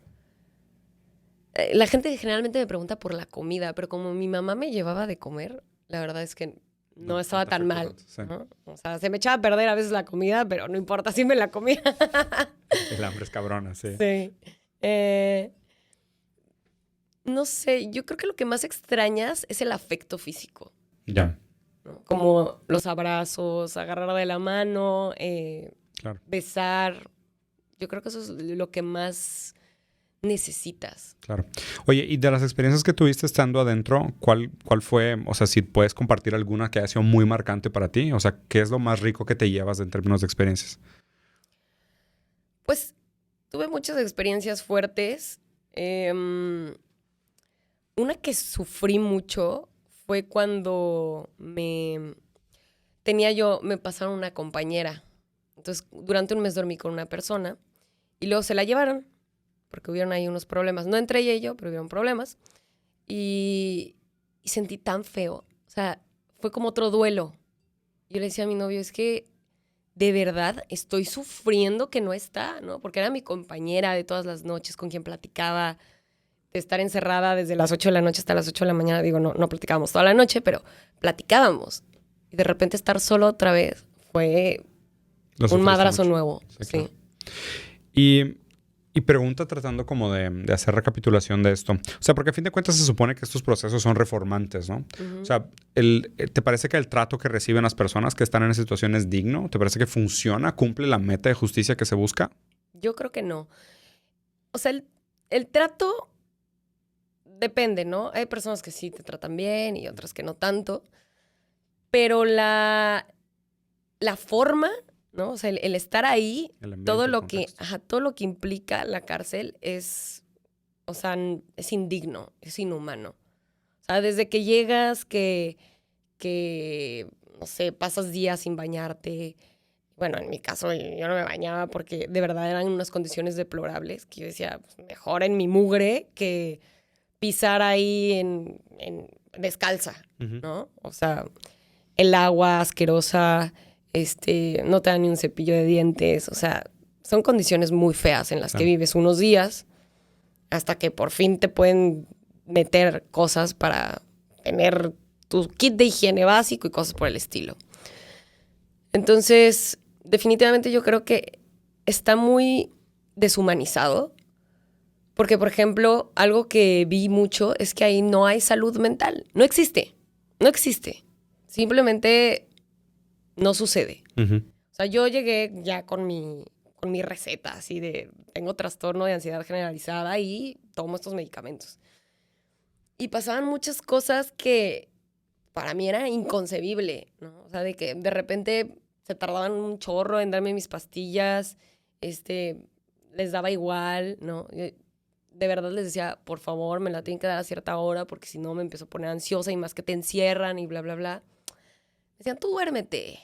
La gente generalmente me pregunta por la comida, pero como mi mamá me llevaba de comer, la verdad es que no estaba te tan afectó mal, tanto, sí. ¿no? O sea, se me echaba a perder a veces la comida, pero no importa, sí me la comía. El hambre es cabrona, sí. Sí. No sé, yo creo que lo que más extrañas es el afecto físico, Ya, ¿no? Como los abrazos, agarrar de la mano, claro. besar. Yo creo que eso es lo que más necesitas. Claro. Oye, y de las experiencias que tuviste estando adentro, ¿cuál fue, o sea, si puedes compartir alguna que haya sido muy marcante para ti? O sea, ¿qué es lo más rico que te llevas en términos de experiencias? Pues tuve muchas experiencias fuertes. Una que sufrí mucho fue cuando me pasaron una compañera. Entonces, durante un mes dormí con una persona y luego se la llevaron porque hubieron ahí unos problemas. No entre ella y yo, pero hubieron problemas. Y sentí tan feo. O sea, fue como otro duelo. Yo le decía a mi novio, es que de verdad estoy sufriendo que no está, ¿no? Porque era mi compañera de todas las noches con quien platicaba, de estar encerrada desde las 8 de la noche hasta las 8 de la mañana. Digo, no platicábamos toda la noche, pero platicábamos. Y de repente estar solo otra vez fue un madrazo nuevo. Sí. Claro. Y pregunta tratando como de hacer recapitulación de esto. O sea, porque a fin de cuentas se supone que estos procesos son reformantes, ¿no? O sea, ¿te parece que el trato que reciben las personas que están en esa situación es digno? ¿Te parece que funciona? ¿Cumple la meta de justicia que se busca? Yo creo que no. O sea, el trato depende, ¿no? Hay personas que sí te tratan bien y otras que no tanto. Pero la forma, ¿no? O sea, el estar ahí, El ambiente, todo el lo que, contexto. todo lo que implica la cárcel es, o sea, es indigno, es inhumano. O sea, desde que llegas, no sé, pasas días sin bañarte. Bueno, en mi caso yo no me bañaba porque de verdad eran unas condiciones deplorables que yo decía, pues, mejor en mi mugre que pisar ahí descalza, ¿no? O sea, el agua asquerosa, no te dan ni un cepillo de dientes, o sea, son condiciones muy feas en las que vives unos días hasta que por fin te pueden meter cosas para tener tu kit de higiene básico y cosas por el estilo. Entonces, definitivamente yo creo que está muy deshumanizado porque, por ejemplo, algo que vi mucho es que ahí no hay salud mental. No existe. No existe. Simplemente no sucede. O sea, yo llegué ya con mi receta así de tengo trastorno de ansiedad generalizada y tomo estos medicamentos. Y pasaban muchas cosas que para mí era inconcebible, ¿no? O sea, de que de repente se tardaban un chorro en darme mis pastillas, les daba igual, ¿no? De verdad les decía, por favor, me la tienen que dar a cierta hora porque si no me empiezo a poner ansiosa y más que te encierran y bla, bla, bla. Me decían, tú duérmete,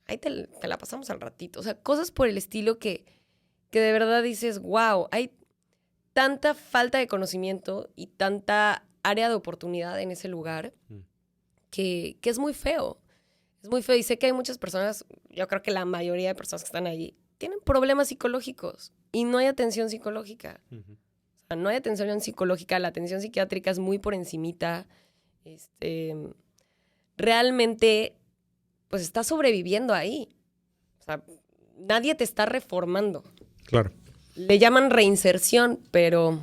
ahí te la pasamos al ratito. O sea, cosas por el estilo que de verdad dices, wow, hay tanta falta de conocimiento y tanta área de oportunidad en ese lugar que es muy feo. Es muy feo y sé que hay muchas personas, yo creo que la mayoría de personas que están ahí tienen problemas psicológicos y no hay atención psicológica. O sea, no hay atención psicológica, la atención psiquiátrica es muy por encimita. Realmente, pues estás sobreviviendo ahí. O sea, nadie te está reformando. Claro. Le llaman reinserción, pero...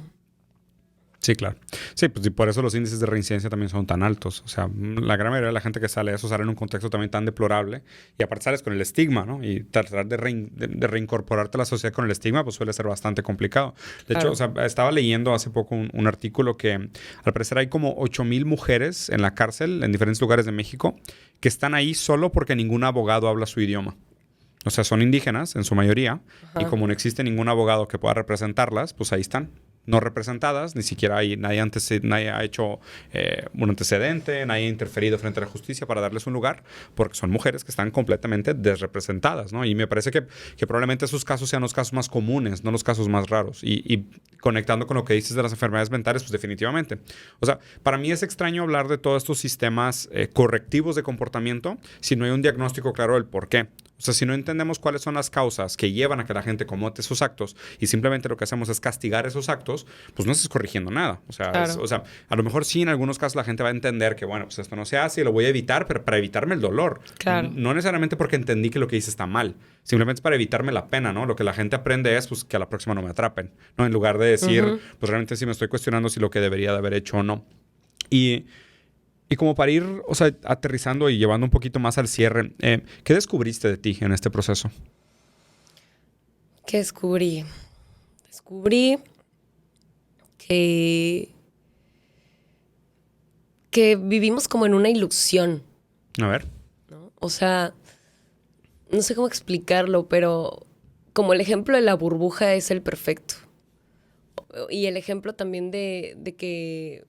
Sí, claro. Sí, pues y por eso los índices de reincidencia también son tan altos. O sea, la gran mayoría de la gente que sale de eso sale en un contexto también tan deplorable. Y aparte sales con el estigma, ¿no? Y tratar de reincorporarte a la sociedad con el estigma, pues suele ser bastante complicado. De hecho, o sea, estaba leyendo hace poco un artículo que al parecer hay como 8,000 mujeres en la cárcel en diferentes lugares de México que están ahí solo porque ningún abogado habla su idioma. O sea, son indígenas en su mayoría. Y como no existe ningún abogado que pueda representarlas, pues ahí están. No representadas, ni siquiera nadie ha hecho un antecedente, nadie ha interferido frente a la justicia para darles un lugar, porque son mujeres que están completamente desrepresentadas, ¿no? Y me parece que probablemente esos casos sean los casos más comunes, no los casos más raros. Y conectando con lo que dices de las enfermedades mentales, pues definitivamente. O sea, para mí es extraño hablar de todos estos sistemas correctivos de comportamiento si no hay un diagnóstico claro del por qué. O sea, si no entendemos cuáles son las causas que llevan a que la gente cometa esos actos y simplemente lo que hacemos es castigar esos actos, pues no estás corrigiendo nada. O sea, claro. A lo mejor sí, en algunos casos la gente va a entender que, bueno, pues esto no se hace y lo voy a evitar, pero para evitarme el dolor. Claro. No necesariamente porque entendí que lo que hice está mal. Simplemente es para evitarme la pena, ¿no? Lo que la gente aprende es, pues, que a la próxima no me atrapen, ¿no? En lugar de decir, pues realmente sí me estoy cuestionando si lo que debería de haber hecho o no. Y como para ir, o sea, aterrizando y llevando un poquito más al cierre, ¿qué descubriste de ti en este proceso? ¿Qué descubrí? Descubrí que vivimos como en una ilusión. A ver. ¿No? O sea, no sé cómo explicarlo, pero como el ejemplo de la burbuja es el perfecto. Y el ejemplo también de que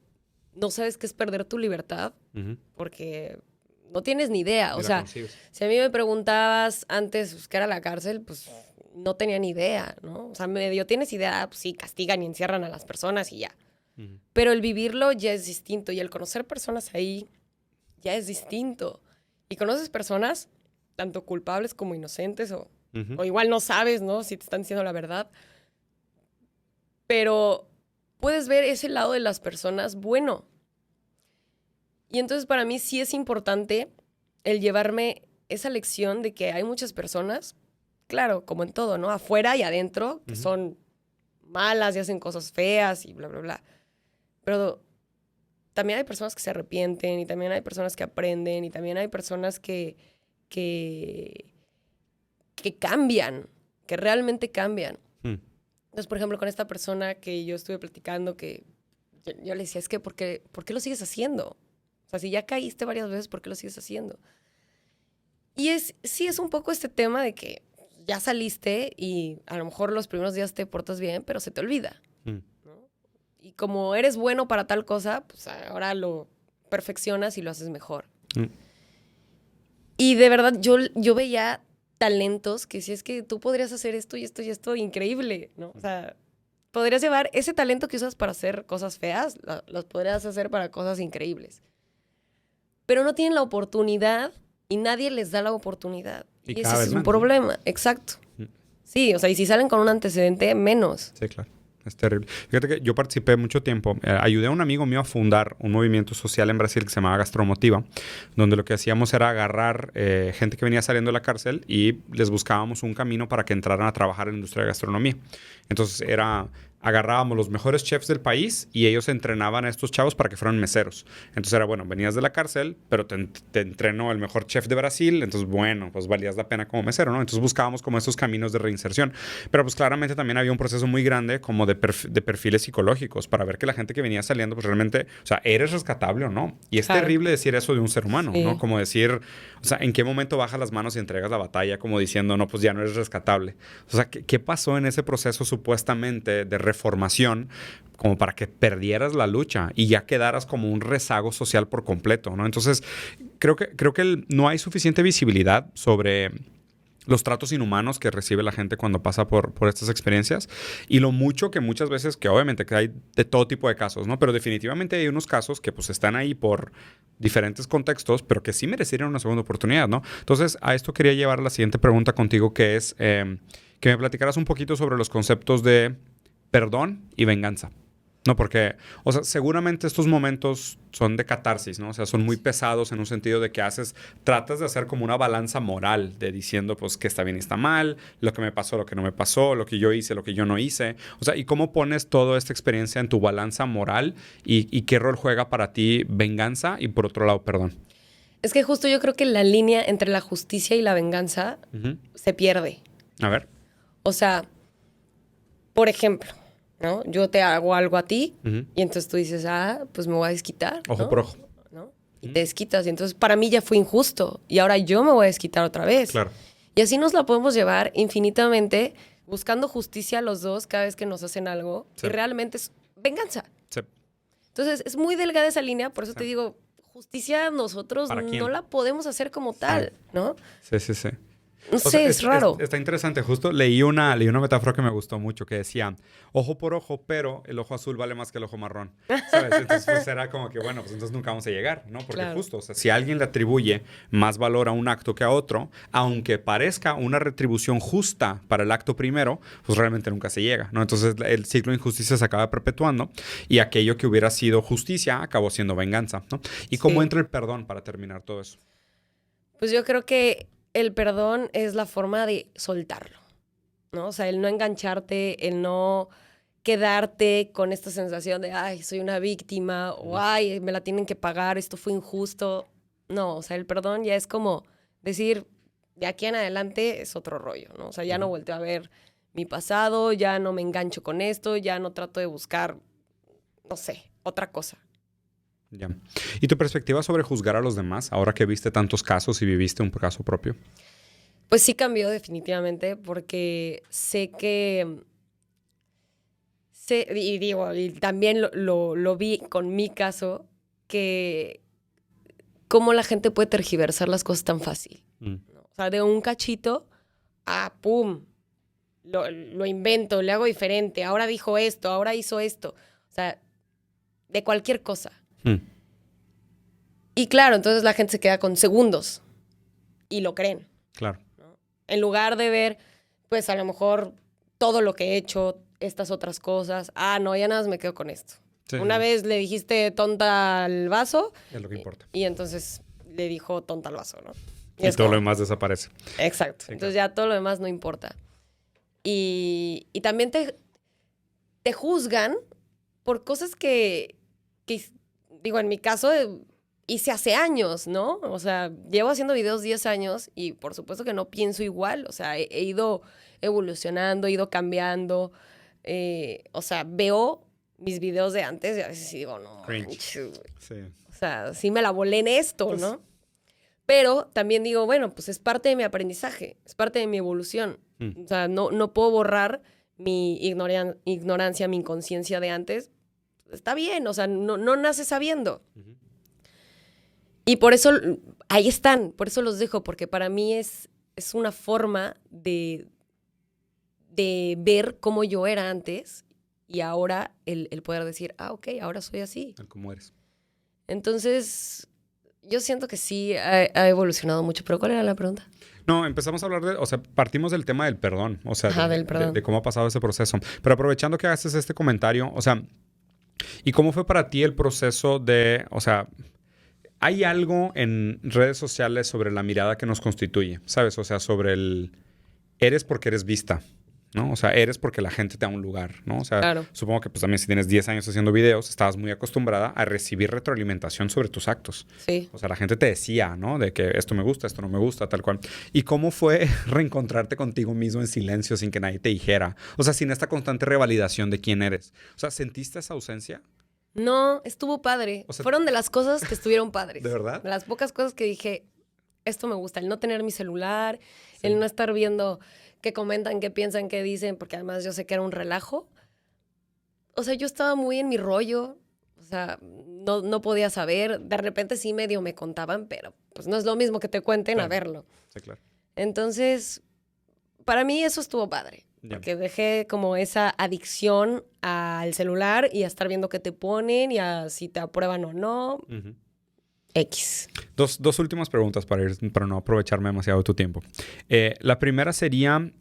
no sabes qué es perder tu libertad porque no tienes ni idea. O sea, si a mí me preguntabas antes pues, qué era la cárcel, pues no tenía ni idea, ¿no? O sea, medio tienes idea, pues sí, castigan y encierran a las personas y ya. Pero el vivirlo ya es distinto y el conocer personas ahí ya es distinto. Y conoces personas, tanto culpables como inocentes, o igual no sabes, ¿no? Si te están diciendo la verdad. Pero puedes ver ese lado de las personas bueno. Y entonces para mí sí es importante el llevarme esa lección de que hay muchas personas, claro, como en todo, ¿no? Afuera y adentro, que son malas y hacen cosas feas y bla, bla, bla. Pero también hay personas que se arrepienten y también hay personas que aprenden y también hay personas que cambian, que realmente cambian. Entonces, por ejemplo, con esta persona que yo estuve platicando, que yo le decía, es que ¿por qué lo sigues haciendo? O sea, si ya caíste varias veces, ¿por qué lo sigues haciendo? Y sí es un poco este tema de que ya saliste y a lo mejor los primeros días te portas bien, pero se te olvida, ¿no? Y como eres bueno para tal cosa, pues ahora lo perfeccionas y lo haces mejor. Y de verdad, yo veía talentos que si es que tú podrías hacer esto y esto y esto increíble, ¿no? O sea, podrías llevar ese talento que usas para hacer cosas feas, los podrías hacer para cosas increíbles. Pero no tienen la oportunidad y nadie les da la oportunidad. Y ese es un problema, exacto. Sí, o sea, y si salen con un antecedente, menos. Sí, claro. Es terrible. Fíjate que yo participé mucho tiempo, ayudé a un amigo mío a fundar un movimiento social en Brasil que se llamaba Gastromotiva, donde lo que hacíamos era agarrar gente que venía saliendo de la cárcel y les buscábamos un camino para que entraran a trabajar en la industria de gastronomía. Entonces agarrábamos los mejores chefs del país y ellos entrenaban a estos chavos para que fueran meseros. Entonces era, bueno, venías de la cárcel, pero te entrenó el mejor chef de Brasil, entonces, bueno, pues valías la pena como mesero, ¿no? Entonces buscábamos como estos caminos de reinserción. Pero pues claramente también había un proceso muy grande como de perfiles psicológicos para ver que la gente que venía saliendo, pues realmente, o sea, ¿eres rescatable o no? Y es terrible decir eso de un ser humano, ¿no? Como decir, o sea, ¿en qué momento bajas las manos y entregas la batalla como diciendo, no, pues ya no eres rescatable? O sea, ¿qué pasó en ese proceso supuestamente de reformación como para que perdieras la lucha y ya quedaras como un rezago social por completo, ¿no? Entonces, creo que no hay suficiente visibilidad sobre los tratos inhumanos que recibe la gente cuando pasa por estas experiencias y lo mucho que muchas veces, que obviamente que hay de todo tipo de casos, ¿no? Pero definitivamente hay unos casos que pues están ahí por diferentes contextos, pero que sí merecerían una segunda oportunidad, ¿no? Entonces, a esto quería llevar la siguiente pregunta contigo, que es que me platicaras un poquito sobre los conceptos de perdón y venganza. No, porque, o sea, seguramente estos momentos son de catarsis, ¿no? O sea, son muy pesados en un sentido de que tratas de hacer como una balanza moral, de diciendo, pues, que está bien y está mal, lo que me pasó, lo que no me pasó, lo que yo hice, lo que yo no hice. O sea, ¿y cómo pones toda esta experiencia en tu balanza moral y qué rol juega para ti venganza y, por otro lado, perdón? Es que justo yo creo que la línea entre la justicia y la venganza se pierde. A ver. O sea, por ejemplo, ¿no? Yo te hago algo a ti y entonces tú dices, pues me voy a desquitar, Ojo ¿no? por ojo. ¿No? Y te desquitas y entonces para mí ya fue injusto y ahora yo me voy a desquitar otra vez. Claro. Y así nos la podemos llevar infinitamente buscando justicia los dos cada vez que nos hacen algo y realmente es venganza. Sí. Entonces es muy delgada esa línea, por eso te digo, justicia nosotros no la podemos hacer como tal, ¿no? Sí, sí, sí. No sé, es raro. Está interesante. Justo leí una metáfora que me gustó mucho que decía, ojo por ojo, pero el ojo azul vale más que el ojo marrón. ¿Sabes? Entonces pues era como que, bueno, pues entonces nunca vamos a llegar, ¿no? Porque justo, o sea, si alguien le atribuye más valor a un acto que a otro, aunque parezca una retribución justa para el acto primero, pues realmente nunca se llega, ¿no? Entonces el ciclo de injusticia se acaba perpetuando y aquello que hubiera sido justicia acabó siendo venganza, ¿no? ¿Y cómo entra el perdón para terminar todo eso? Pues yo creo que el perdón es la forma de soltarlo, ¿no? O sea, el no engancharte, el no quedarte con esta sensación de, ay, soy una víctima, o ay, me la tienen que pagar, esto fue injusto. No, o sea, el perdón ya es como decir, de aquí en adelante es otro rollo, ¿no? O sea, ya no volteo a ver mi pasado, ya no me engancho con esto, ya no trato de buscar, no sé, otra cosa. Ya. ¿Y tu perspectiva sobre juzgar a los demás, ahora que viste tantos casos y viviste un caso propio? Pues sí cambió definitivamente, porque sé que... y digo, y también lo vi con mi caso, que cómo la gente puede tergiversar las cosas tan fácil, ¿no? O sea, de un cachito a pum, lo invento, le hago diferente, ahora dijo esto, ahora hizo esto. O sea, de cualquier cosa. Y claro, entonces la gente se queda con segundos y lo creen. Claro. ¿No? En lugar de ver, pues a lo mejor todo lo que he hecho, estas otras cosas. No, ya nada más me quedo con esto. Sí, Una vez le dijiste tonta al vaso. Es lo que importa. Y entonces le dijo tonta al vaso, ¿no? Y todo lo demás desaparece. Exacto. Sí, entonces ya todo lo demás no importa. Y también te juzgan por cosas que digo, en mi caso, hice hace años, ¿no? O sea, llevo haciendo videos 10 años y por supuesto que no pienso igual. O sea, he ido evolucionando, he ido cambiando. O sea, veo mis videos de antes y a veces sí digo, no manches, güey. Sí. O sea, sí me la volé en esto, Pues, ¿no? Pero también digo, bueno, pues es parte de mi aprendizaje, es parte de mi evolución. O sea, no puedo borrar mi ignorancia, mi inconsciencia de antes. Está bien, o sea, no nace sabiendo. Y por eso, ahí están, por eso los dejo, porque para mí es una forma de ver cómo yo era antes y ahora el poder decir, ok, ahora soy así. ¿Cómo eres? Entonces, yo siento que sí ha evolucionado mucho, pero ¿cuál era la pregunta? No, empezamos a hablar o sea, partimos del tema del perdón, o sea, Del perdón. de cómo ha pasado ese proceso. Pero aprovechando que haces este comentario, o sea, ¿y cómo fue para ti el proceso de, o sea, hay algo en redes sociales sobre la mirada que nos constituye, ¿sabes? O sea, sobre eres porque eres vista, ¿no? O sea, eres porque la gente te da un lugar, ¿no? O sea, Claro. supongo que pues también si tienes 10 años haciendo videos, estabas muy acostumbrada a recibir retroalimentación sobre tus actos. Sí. O sea, la gente te decía, ¿no? De que esto me gusta, esto no me gusta, tal cual. ¿Y cómo fue reencontrarte contigo mismo en silencio sin que nadie te dijera? O sea, sin esta constante revalidación de quién eres. O sea, ¿sentiste esa ausencia? No, estuvo padre. O sea, fueron de las cosas que estuvieron padres. ¿De verdad? De las pocas cosas que dije, esto me gusta, el no tener mi celular, Sí. el no estar viendo qué comentan, qué piensan, qué dicen, porque además yo sé que era un relajo. O sea, yo estaba muy en mi rollo, o sea, no podía saber. De repente sí medio me contaban, pero pues no es lo mismo que te cuenten a Claro. verlo. Sí, claro. Entonces, para mí eso estuvo padre. Ya. Porque dejé como esa adicción al celular y a estar viendo qué te ponen y a si te aprueban o no. Ujú. X. Dos últimas preguntas para no aprovecharme demasiado de tu tiempo. La primera sería,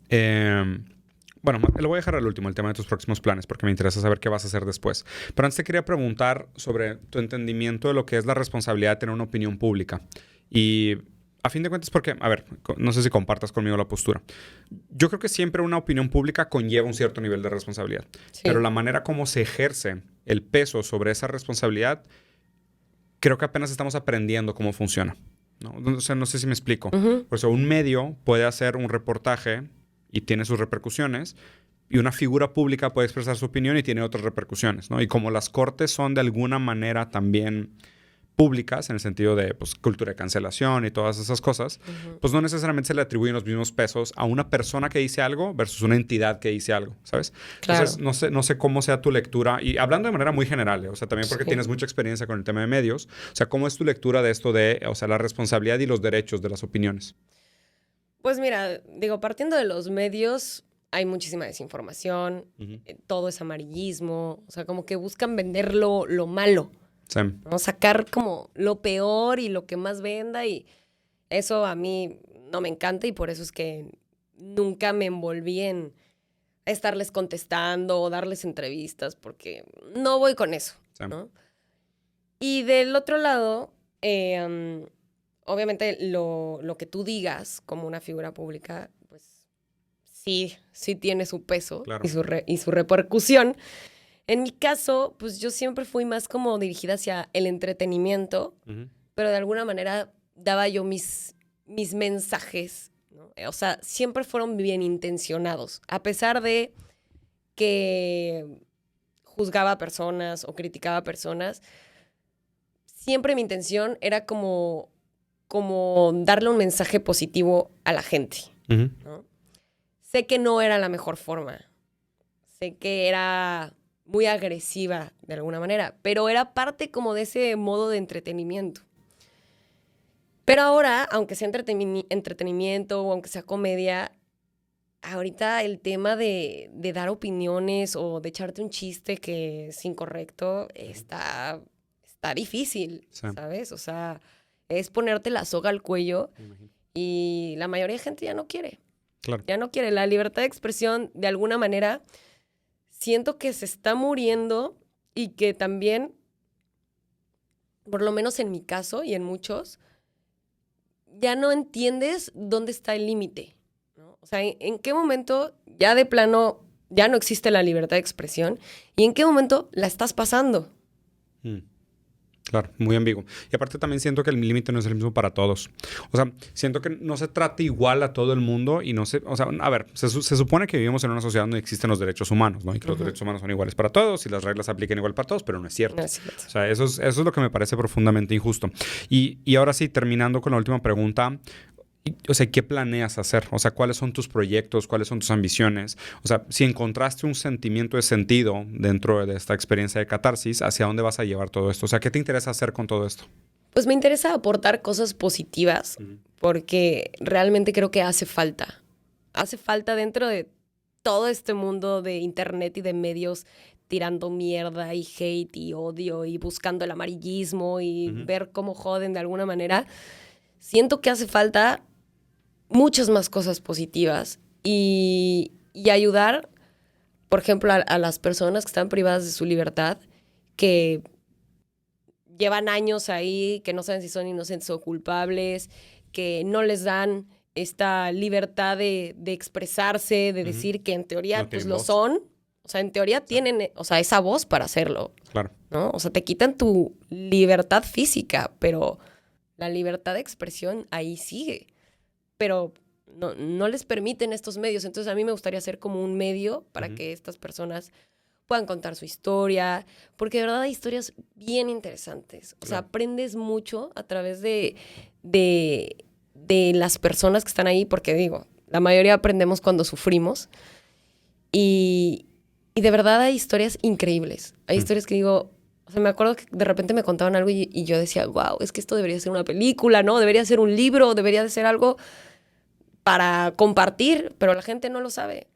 bueno, lo voy a dejar al último, el tema de tus próximos planes, porque me interesa saber qué vas a hacer después. Pero antes te quería preguntar sobre tu entendimiento de lo que es la responsabilidad de tener una opinión pública. Y a fin de cuentas, porque, a ver, no sé si compartas conmigo la postura. Yo creo que siempre una opinión pública conlleva un cierto nivel de responsabilidad. Sí. Pero la manera como se ejerce el peso sobre esa responsabilidad, creo que apenas estamos aprendiendo cómo funciona, ¿no? O sea, no sé si me explico. Ujú. Por eso, un medio puede hacer un reportaje y tiene sus repercusiones, y una figura pública puede expresar su opinión y tiene otras repercusiones, ¿no? Y como las cortes son de alguna manera también públicas, en el sentido de pues, cultura de cancelación y todas esas cosas, pues no necesariamente se le atribuyen los mismos pesos a una persona que dice algo versus una entidad que dice algo, ¿sabes? Claro. Entonces, no sé cómo sea tu lectura, y hablando de manera muy general, o sea, también porque Sí. tienes mucha experiencia con el tema de medios, o sea, ¿cómo es tu lectura de esto de, o sea, la responsabilidad y los derechos de las opiniones? Pues mira, digo, partiendo de los medios, hay muchísima desinformación, todo es amarillismo, o sea, como que buscan vender lo malo, Sí. ¿no? Sacar como lo peor y lo que más venda, y eso a mí no me encanta y por eso es que nunca me envolví en estarles contestando o darles entrevistas, porque no voy con eso, Sí. ¿no? Y del otro lado, obviamente lo que tú digas como una figura pública, pues sí tiene su peso. Claro. y su repercusión. En mi caso, pues yo siempre fui más como dirigida hacia el entretenimiento, Ujú. pero de alguna manera daba yo mis mensajes, ¿no? O sea, siempre fueron bien intencionados, a pesar de que juzgaba a personas o criticaba a personas. Siempre mi intención era como darle un mensaje positivo a la gente, Ujú. ¿no? Sé que no era la mejor forma. Sé que era muy agresiva de alguna manera, pero era parte como de ese modo de entretenimiento. Pero ahora, aunque sea entretenimiento o aunque sea comedia, ahorita el tema de dar opiniones o de echarte un chiste que es incorrecto está difícil, Sí. ¿sabes? O sea, es ponerte la soga al cuello Me imagino. y la mayoría de gente ya no quiere. Claro. Ya no quiere. La libertad de expresión, de alguna manera, siento que se está muriendo y que también, por lo menos en mi caso y en muchos, ya no entiendes dónde está el límite, ¿no? O sea, ¿en qué momento ya de plano ya no existe la libertad de expresión y en qué momento la estás pasando. Claro, muy ambiguo. Y aparte también siento que el límite no es el mismo para todos. O sea, siento que no se trata igual a todo el mundo y no se... O sea, a ver, se supone que vivimos en una sociedad donde existen los derechos humanos, ¿no? Y que los derechos humanos son iguales para todos y las reglas se apliquen igual para todos, pero no es cierto. No es cierto. O sea, eso es lo que me parece profundamente injusto. Y ahora sí, terminando con la última pregunta... O sea, ¿qué planeas hacer? O sea, ¿cuáles son tus proyectos? ¿Cuáles son tus ambiciones? O sea, si encontraste un sentimiento de sentido dentro de esta experiencia de catarsis, ¿hacia dónde vas a llevar todo esto? O sea, ¿qué te interesa hacer con todo esto? Pues me interesa aportar cosas positivas porque realmente creo que hace falta. Hace falta dentro de todo este mundo de internet y de medios tirando mierda y hate y odio y buscando el amarillismo y ver cómo joden de alguna manera. Siento que hace falta muchas más cosas positivas y ayudar, por ejemplo, a las personas que están privadas de su libertad, que llevan años ahí, que no saben si son inocentes o culpables, que no les dan esta libertad de expresarse, de decir que en teoría No pues tienen lo voz. son. O sea, en teoría tienen, o sea, esa voz para hacerlo, Claro. ¿no? O sea, te quitan tu libertad física, pero la libertad de expresión ahí sigue. Pero no les permiten estos medios. Entonces a mí me gustaría ser como un medio para que estas personas puedan contar su historia, porque de verdad hay historias bien interesantes. O sea, aprendes mucho a través de las personas que están ahí, porque digo, la mayoría aprendemos cuando sufrimos. Y de verdad hay historias increíbles. Hay historias que digo... O sea, me acuerdo que de repente me contaban algo y yo decía, wow, es que esto debería ser una película, ¿no? Debería ser un libro, debería de ser algo para compartir, pero la gente no lo sabe.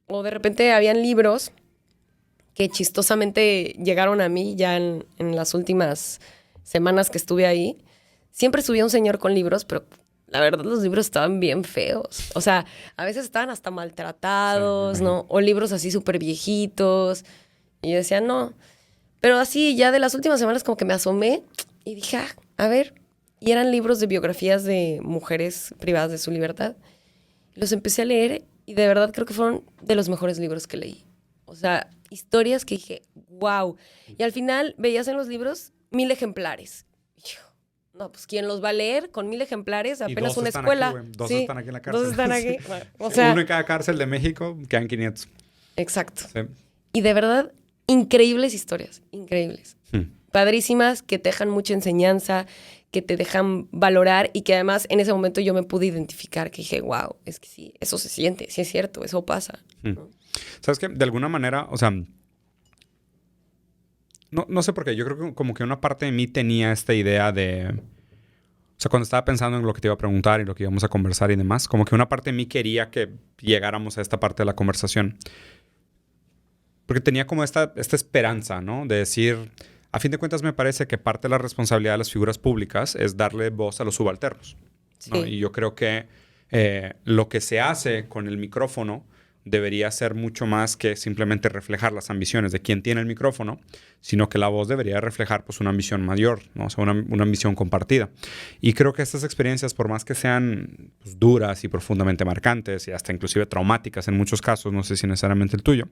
O de repente habían libros que chistosamente llegaron a mí ya en las últimas semanas que estuve ahí. Siempre subía un señor con libros, pero la verdad los libros estaban bien feos. O sea, a veces estaban hasta maltratados, Sí, ¿no? O libros así súper viejitos. Y yo decía, no... Pero así, ya de las últimas semanas como que me asomé y dije, a ver. Y eran libros de biografías de mujeres privadas de su libertad. Los empecé a leer y de verdad creo que fueron de los mejores libros que leí. O sea, historias que dije, wow. Y al final veías en los libros 1000 ejemplares. Y yo, no, pues ¿quién los va a leer con 1000 ejemplares? Y Apenas dos una están escuela. aquí, güey. Dos Sí, están aquí en la cárcel. dos están aquí. Bueno, o sea, uno en cada cárcel de México, quedan 500. exacto. Sí. Y de verdad, increíbles historias, increíbles. Padrísimas, que te dejan mucha enseñanza, que te dejan valorar y que además en ese momento yo me pude identificar, que dije, wow, es que sí, eso se siente, sí es cierto, eso pasa. ¿No? ¿Sabes qué? De alguna manera, o sea, no sé por qué, yo creo que como que una parte de mí tenía esta idea de... O sea, cuando estaba pensando en lo que te iba a preguntar y lo que íbamos a conversar y demás, como que una parte de mí quería que llegáramos a esta parte de la conversación. Porque tenía como esta esperanza, ¿no? De decir, a fin de cuentas me parece que parte de la responsabilidad de las figuras públicas es darle voz a los subalternos, ¿no? Sí. Y yo creo que lo que se hace con el micrófono debería ser mucho más que simplemente reflejar las ambiciones de quien tiene el micrófono, sino que la voz debería reflejar pues una ambición mayor, ¿no? O sea, una ambición compartida. Y creo que estas experiencias, por más que sean pues, duras y profundamente marcantes y hasta inclusive traumáticas en muchos casos, no sé si necesariamente el tuyo,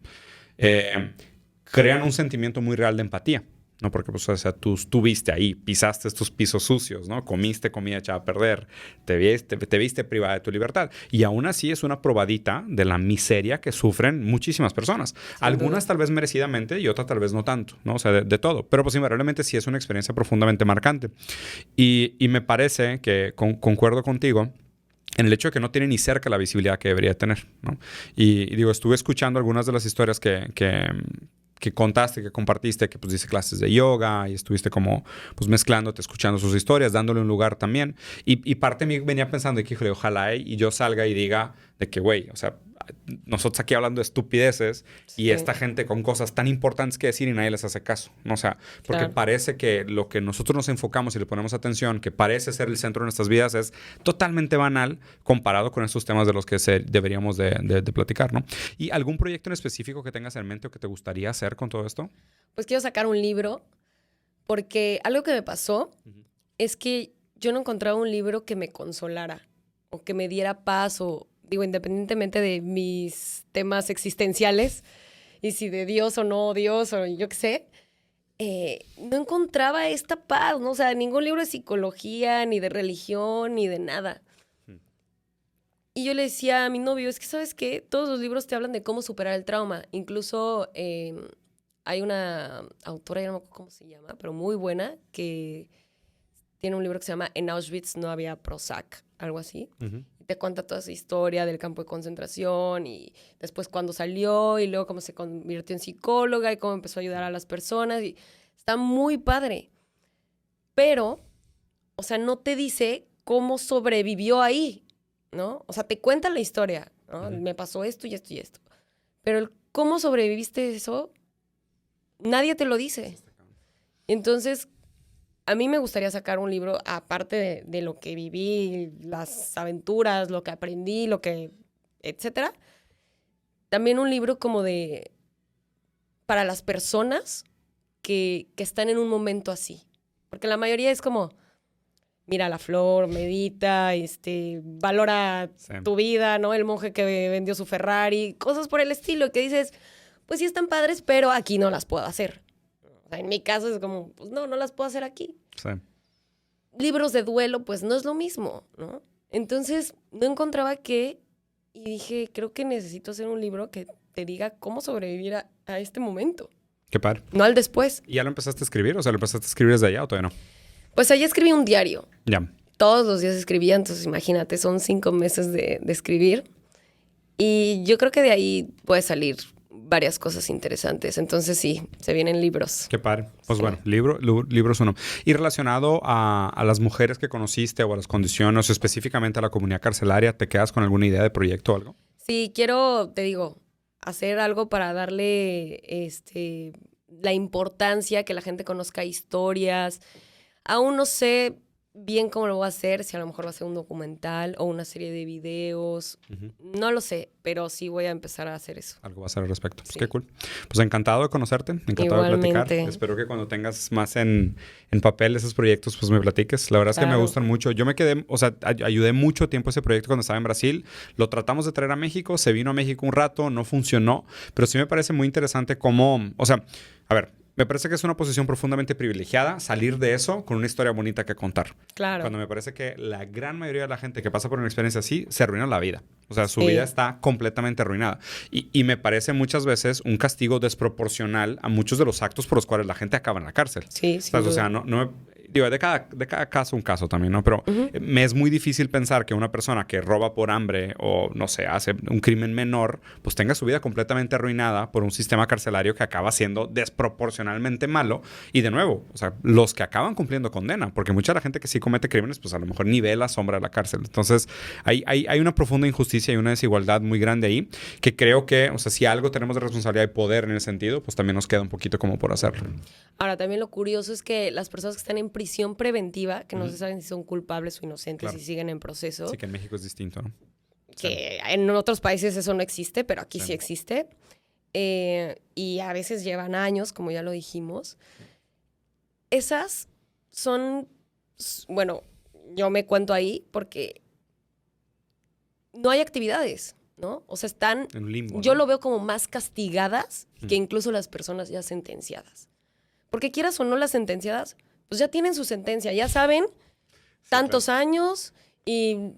crean un sentimiento muy real de empatía, ¿no? Porque, pues, o sea, tú estuviste ahí, pisaste estos pisos sucios, ¿no? Comiste comida echada a perder, te viste privada de tu libertad. Y aún así es una probadita de la miseria que sufren muchísimas personas. Algunas tal vez merecidamente y otras tal vez no tanto, ¿no? O sea, de todo. Pero, pues, invariablemente sí es una experiencia profundamente marcante. Y me parece que concuerdo contigo en el hecho de que no tiene ni cerca la visibilidad que debería tener, ¿no? Y digo, estuve escuchando algunas de las historias que contaste, que compartiste, que pues dice clases de yoga y estuviste como pues mezclándote, escuchando sus historias, dándole un lugar también. Y parte de mí venía pensando que, híjole, ojalá y yo salga y diga de que, güey, o sea, nosotros aquí hablando de estupideces y esta gente con cosas tan importantes que decir y nadie les hace caso, ¿no? O sea, porque parece que lo que nosotros nos enfocamos y le ponemos atención, que parece ser el centro de nuestras vidas, es totalmente banal comparado con estos temas de los que deberíamos de platicar, ¿no? ¿Y algún proyecto en específico que tengas en mente o que te gustaría hacer con todo esto? Pues quiero sacar un libro porque algo que me pasó es que yo no encontraba un libro que me consolara o que me diera paz o digo, independientemente de mis temas existenciales, y si de Dios o no Dios, o yo qué sé, no encontraba esta paz, ¿no? O sea, ningún libro de psicología, ni de religión, ni de nada. Y yo le decía a mi novio, es que, ¿sabes qué? Todos los libros te hablan de cómo superar el trauma. Incluso hay una autora, ya no me acuerdo cómo se llama, pero muy buena, que tiene un libro que se llama En Auschwitz no había Prozac, algo así. Ujú. Y te cuenta toda esa historia del campo de concentración y después cuando salió y luego cómo se convirtió en psicóloga y cómo empezó a ayudar a las personas. Y está muy padre. Pero, o sea, no te dice cómo sobrevivió ahí, ¿no? O sea, te cuenta la historia, ¿no? Ujú. Me pasó esto y esto y esto. Pero el cómo sobreviviste eso, nadie te lo dice. Entonces, a mí me gustaría sacar un libro, aparte de lo que viví, las aventuras, lo que aprendí, lo que, etcétera. También un libro como de, para las personas que están en un momento así. Porque la mayoría es como, mira la flor, medita, valora Sí. tu vida, ¿no? El monje que vendió su Ferrari, cosas por el estilo, que dices, pues sí están padres, pero aquí no las puedo hacer. O sea, en mi caso es como, pues no las puedo hacer aquí. Sí. Libros de duelo, pues no es lo mismo, ¿no? Entonces, no encontraba qué y dije, creo que necesito hacer un libro que te diga cómo sobrevivir a este momento, Qué padre. no al después. ¿Y ya lo empezaste a escribir? O sea, ¿lo empezaste a escribir desde allá o todavía no? Pues allá escribí un diario. Ya. Todos los días escribía, entonces imagínate, son 5 meses de escribir. Y yo creo que de ahí puede salir varias cosas interesantes. Entonces sí, se vienen libros. Qué padre. Pues Sí. bueno, libro es uno. Y relacionado a las mujeres que conociste o a las condiciones, o específicamente a la comunidad carcelaria, ¿te quedas con alguna idea de proyecto o algo? Sí, quiero, te digo, hacer algo para darle la importancia, que la gente conozca historias. Aún no sé bien cómo lo voy a hacer, si a lo mejor va a ser un documental o una serie de videos. Ujú. No lo sé, pero sí voy a empezar a hacer eso. Algo va a ser al respecto. Pues Sí. qué cool. Pues encantado de conocerte, encantado de platicar. Igualmente. Espero que cuando tengas más en papel esos proyectos, pues me platiques. La verdad es que me Claro. gustan mucho. Yo me quedé, o sea, ayudé mucho tiempo a ese proyecto cuando estaba en Brasil. Lo tratamos de traer a México, se vino a México un rato, no funcionó, pero sí me parece muy interesante cómo, o sea, a ver, me parece que es una posición profundamente privilegiada salir de eso con una historia bonita que contar. Claro. Cuando me parece que la gran mayoría de la gente que pasa por una experiencia así se arruina la vida. O sea, su Sí. vida está completamente arruinada. Y me parece muchas veces un castigo desproporcional a muchos de los actos por los cuales la gente acaba en la cárcel. Sí, sin ¿Sabes? O duda. sea, no digo, de cada caso un caso también, ¿no? Pero me es muy difícil pensar que una persona que roba por hambre o, no sé, hace un crimen menor, pues tenga su vida completamente arruinada por un sistema carcelario que acaba siendo desproporcionalmente malo. Y de nuevo, o sea, los que acaban cumpliendo condena, porque mucha de la gente que sí comete crímenes, pues a lo mejor ni ve la sombra de la cárcel. Entonces, hay una profunda injusticia y una desigualdad muy grande ahí, que creo que, o sea, si algo tenemos de responsabilidad y poder en ese sentido, pues también nos queda un poquito como por hacerlo. Ahora, también lo curioso es que las personas que están en prisión preventiva, que no se saben si son culpables o inocentes Claro. y siguen en proceso, Así que en México es distinto, ¿no? que en otros países eso no existe, pero aquí Sí. sí existe, y a veces llevan años, como ya lo dijimos. Esas son, bueno, yo me cuento ahí porque no hay actividades, ¿no? O sea, están, En un limbo, yo ¿no? lo veo como más castigadas que incluso las personas ya sentenciadas. Porque quieras o no las sentenciadas, pues ya tienen su sentencia, ya saben tantos años y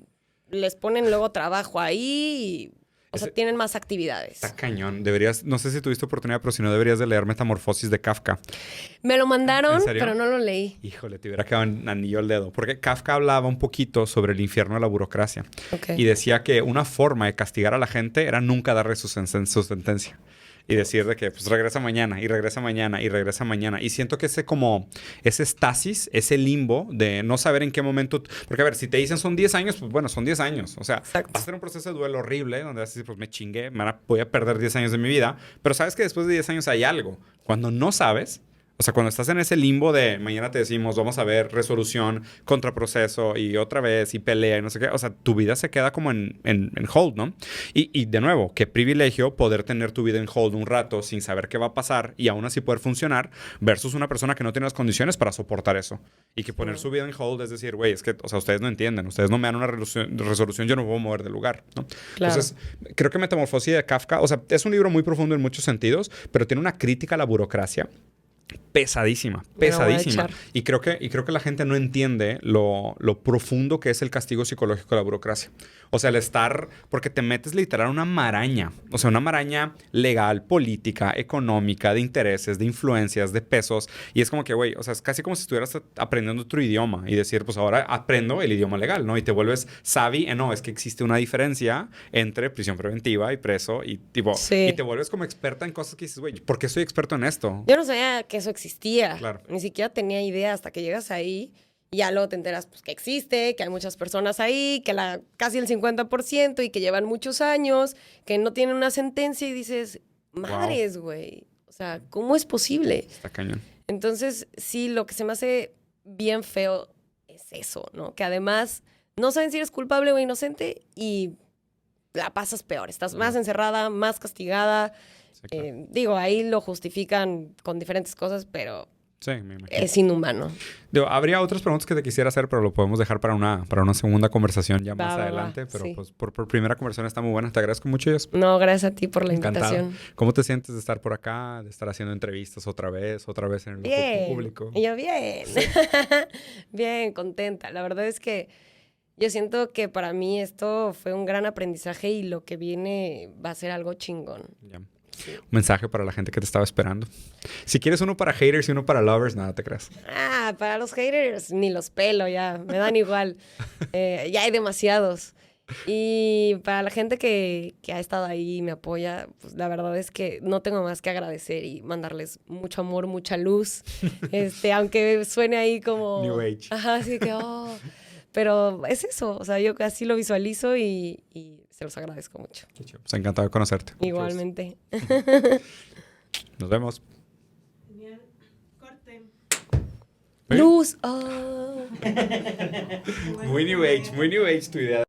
les ponen luego trabajo ahí, o sea, tienen más actividades. Está cañón. Deberías, no sé si tuviste oportunidad, pero si no, deberías de leer Metamorfosis de Kafka. Me lo mandaron, ¿En serio? pero no lo leí. Híjole, te hubiera quedado en anillo al dedo. Porque Kafka hablaba un poquito sobre el infierno de la burocracia. Ok. Y decía que una forma de castigar a la gente era nunca darle su sentencia. Y decir de que pues regresa mañana y regresa mañana y regresa mañana. Y siento que ese estasis, ese limbo de no saber en qué momento... Porque a ver, si te dicen son 10 años, pues bueno, son 10 años. O sea, Exacto. va a ser un proceso de duelo horrible donde vas a decir, pues me chingué, voy a perder 10 años de mi vida. Pero sabes que después de 10 años hay algo. Cuando no sabes... O sea, cuando estás en ese limbo de mañana te decimos, vamos a ver resolución contra proceso y otra vez y pelea y no sé qué. O sea, tu vida se queda como en hold, ¿no? Y de nuevo, qué privilegio poder tener tu vida en hold un rato sin saber qué va a pasar y aún así poder funcionar versus una persona que no tiene las condiciones para soportar eso. Y que poner su vida en hold es decir, güey, es que, o sea, ustedes no entienden, ustedes no me dan una resolución, yo no puedo mover del lugar, ¿no? Claro. Entonces, creo que Metamorfosis de Kafka, o sea, es un libro muy profundo en muchos sentidos, pero tiene una crítica a la burocracia pesadísima, Me lo voy a pesadísima. echar. Y creo que la gente no entiende lo profundo que es el castigo psicológico de la burocracia. O sea, el estar, porque te metes literal en una maraña, o sea, una maraña legal, política, económica, de intereses, de influencias, de pesos. Y es como que, güey, o sea, es casi como si estuvieras aprendiendo otro idioma y decir, pues ahora aprendo el idioma legal, ¿no? Y te vuelves savvy, no, es que existe una diferencia entre prisión preventiva y preso y tipo, Sí. y te vuelves como experta en cosas que dices, güey, ¿por qué soy experto en esto? Yo no sabía que eso existía. Claro. Ni siquiera tenía idea hasta que llegas ahí y ya luego te enteras pues, que existe, que hay muchas personas ahí, que casi el 50% y que llevan muchos años, que no tienen una sentencia y dices, madres, güey. O sea, ¿cómo es posible? Está cañón. Entonces, sí, lo que se me hace bien feo es eso, ¿no? Que además no saben si eres culpable o inocente y la pasas peor. Estás más encerrada, más castigada. Sí, claro. Digo, ahí lo justifican con diferentes cosas, pero Sí, me imagino. es inhumano. Digo, habría otras preguntas que te quisiera hacer, pero lo podemos dejar para una segunda conversación ya más Va, adelante. Pero sí. pues por primera conversación está muy buena. Te agradezco mucho, Jess. No, gracias a ti por la Encantado. invitación. ¿Cómo te sientes de estar por acá, de estar haciendo entrevistas otra vez en el ojo Bien. público? Y yo bien. Bien, contenta. La verdad es que yo siento que para mí esto fue un gran aprendizaje y lo que viene va a ser algo chingón. Ya. Un mensaje para la gente que te estaba esperando. Si quieres uno para haters y uno para lovers, nada te creas. Ah, para los haters ni los pelo ya, me dan igual. Ya hay demasiados. Y para la gente que ha estado ahí y me apoya, pues la verdad es que no tengo más que agradecer y mandarles mucho amor, mucha luz. Aunque suene ahí como... New Age. Ajá, así que, pero es eso, o sea, yo así lo visualizo y se los agradezco mucho. Qué chido. Pues encantado de conocerte. Igualmente. Nos vemos. Genial. Corte. Luz. Muy New Age tu idea.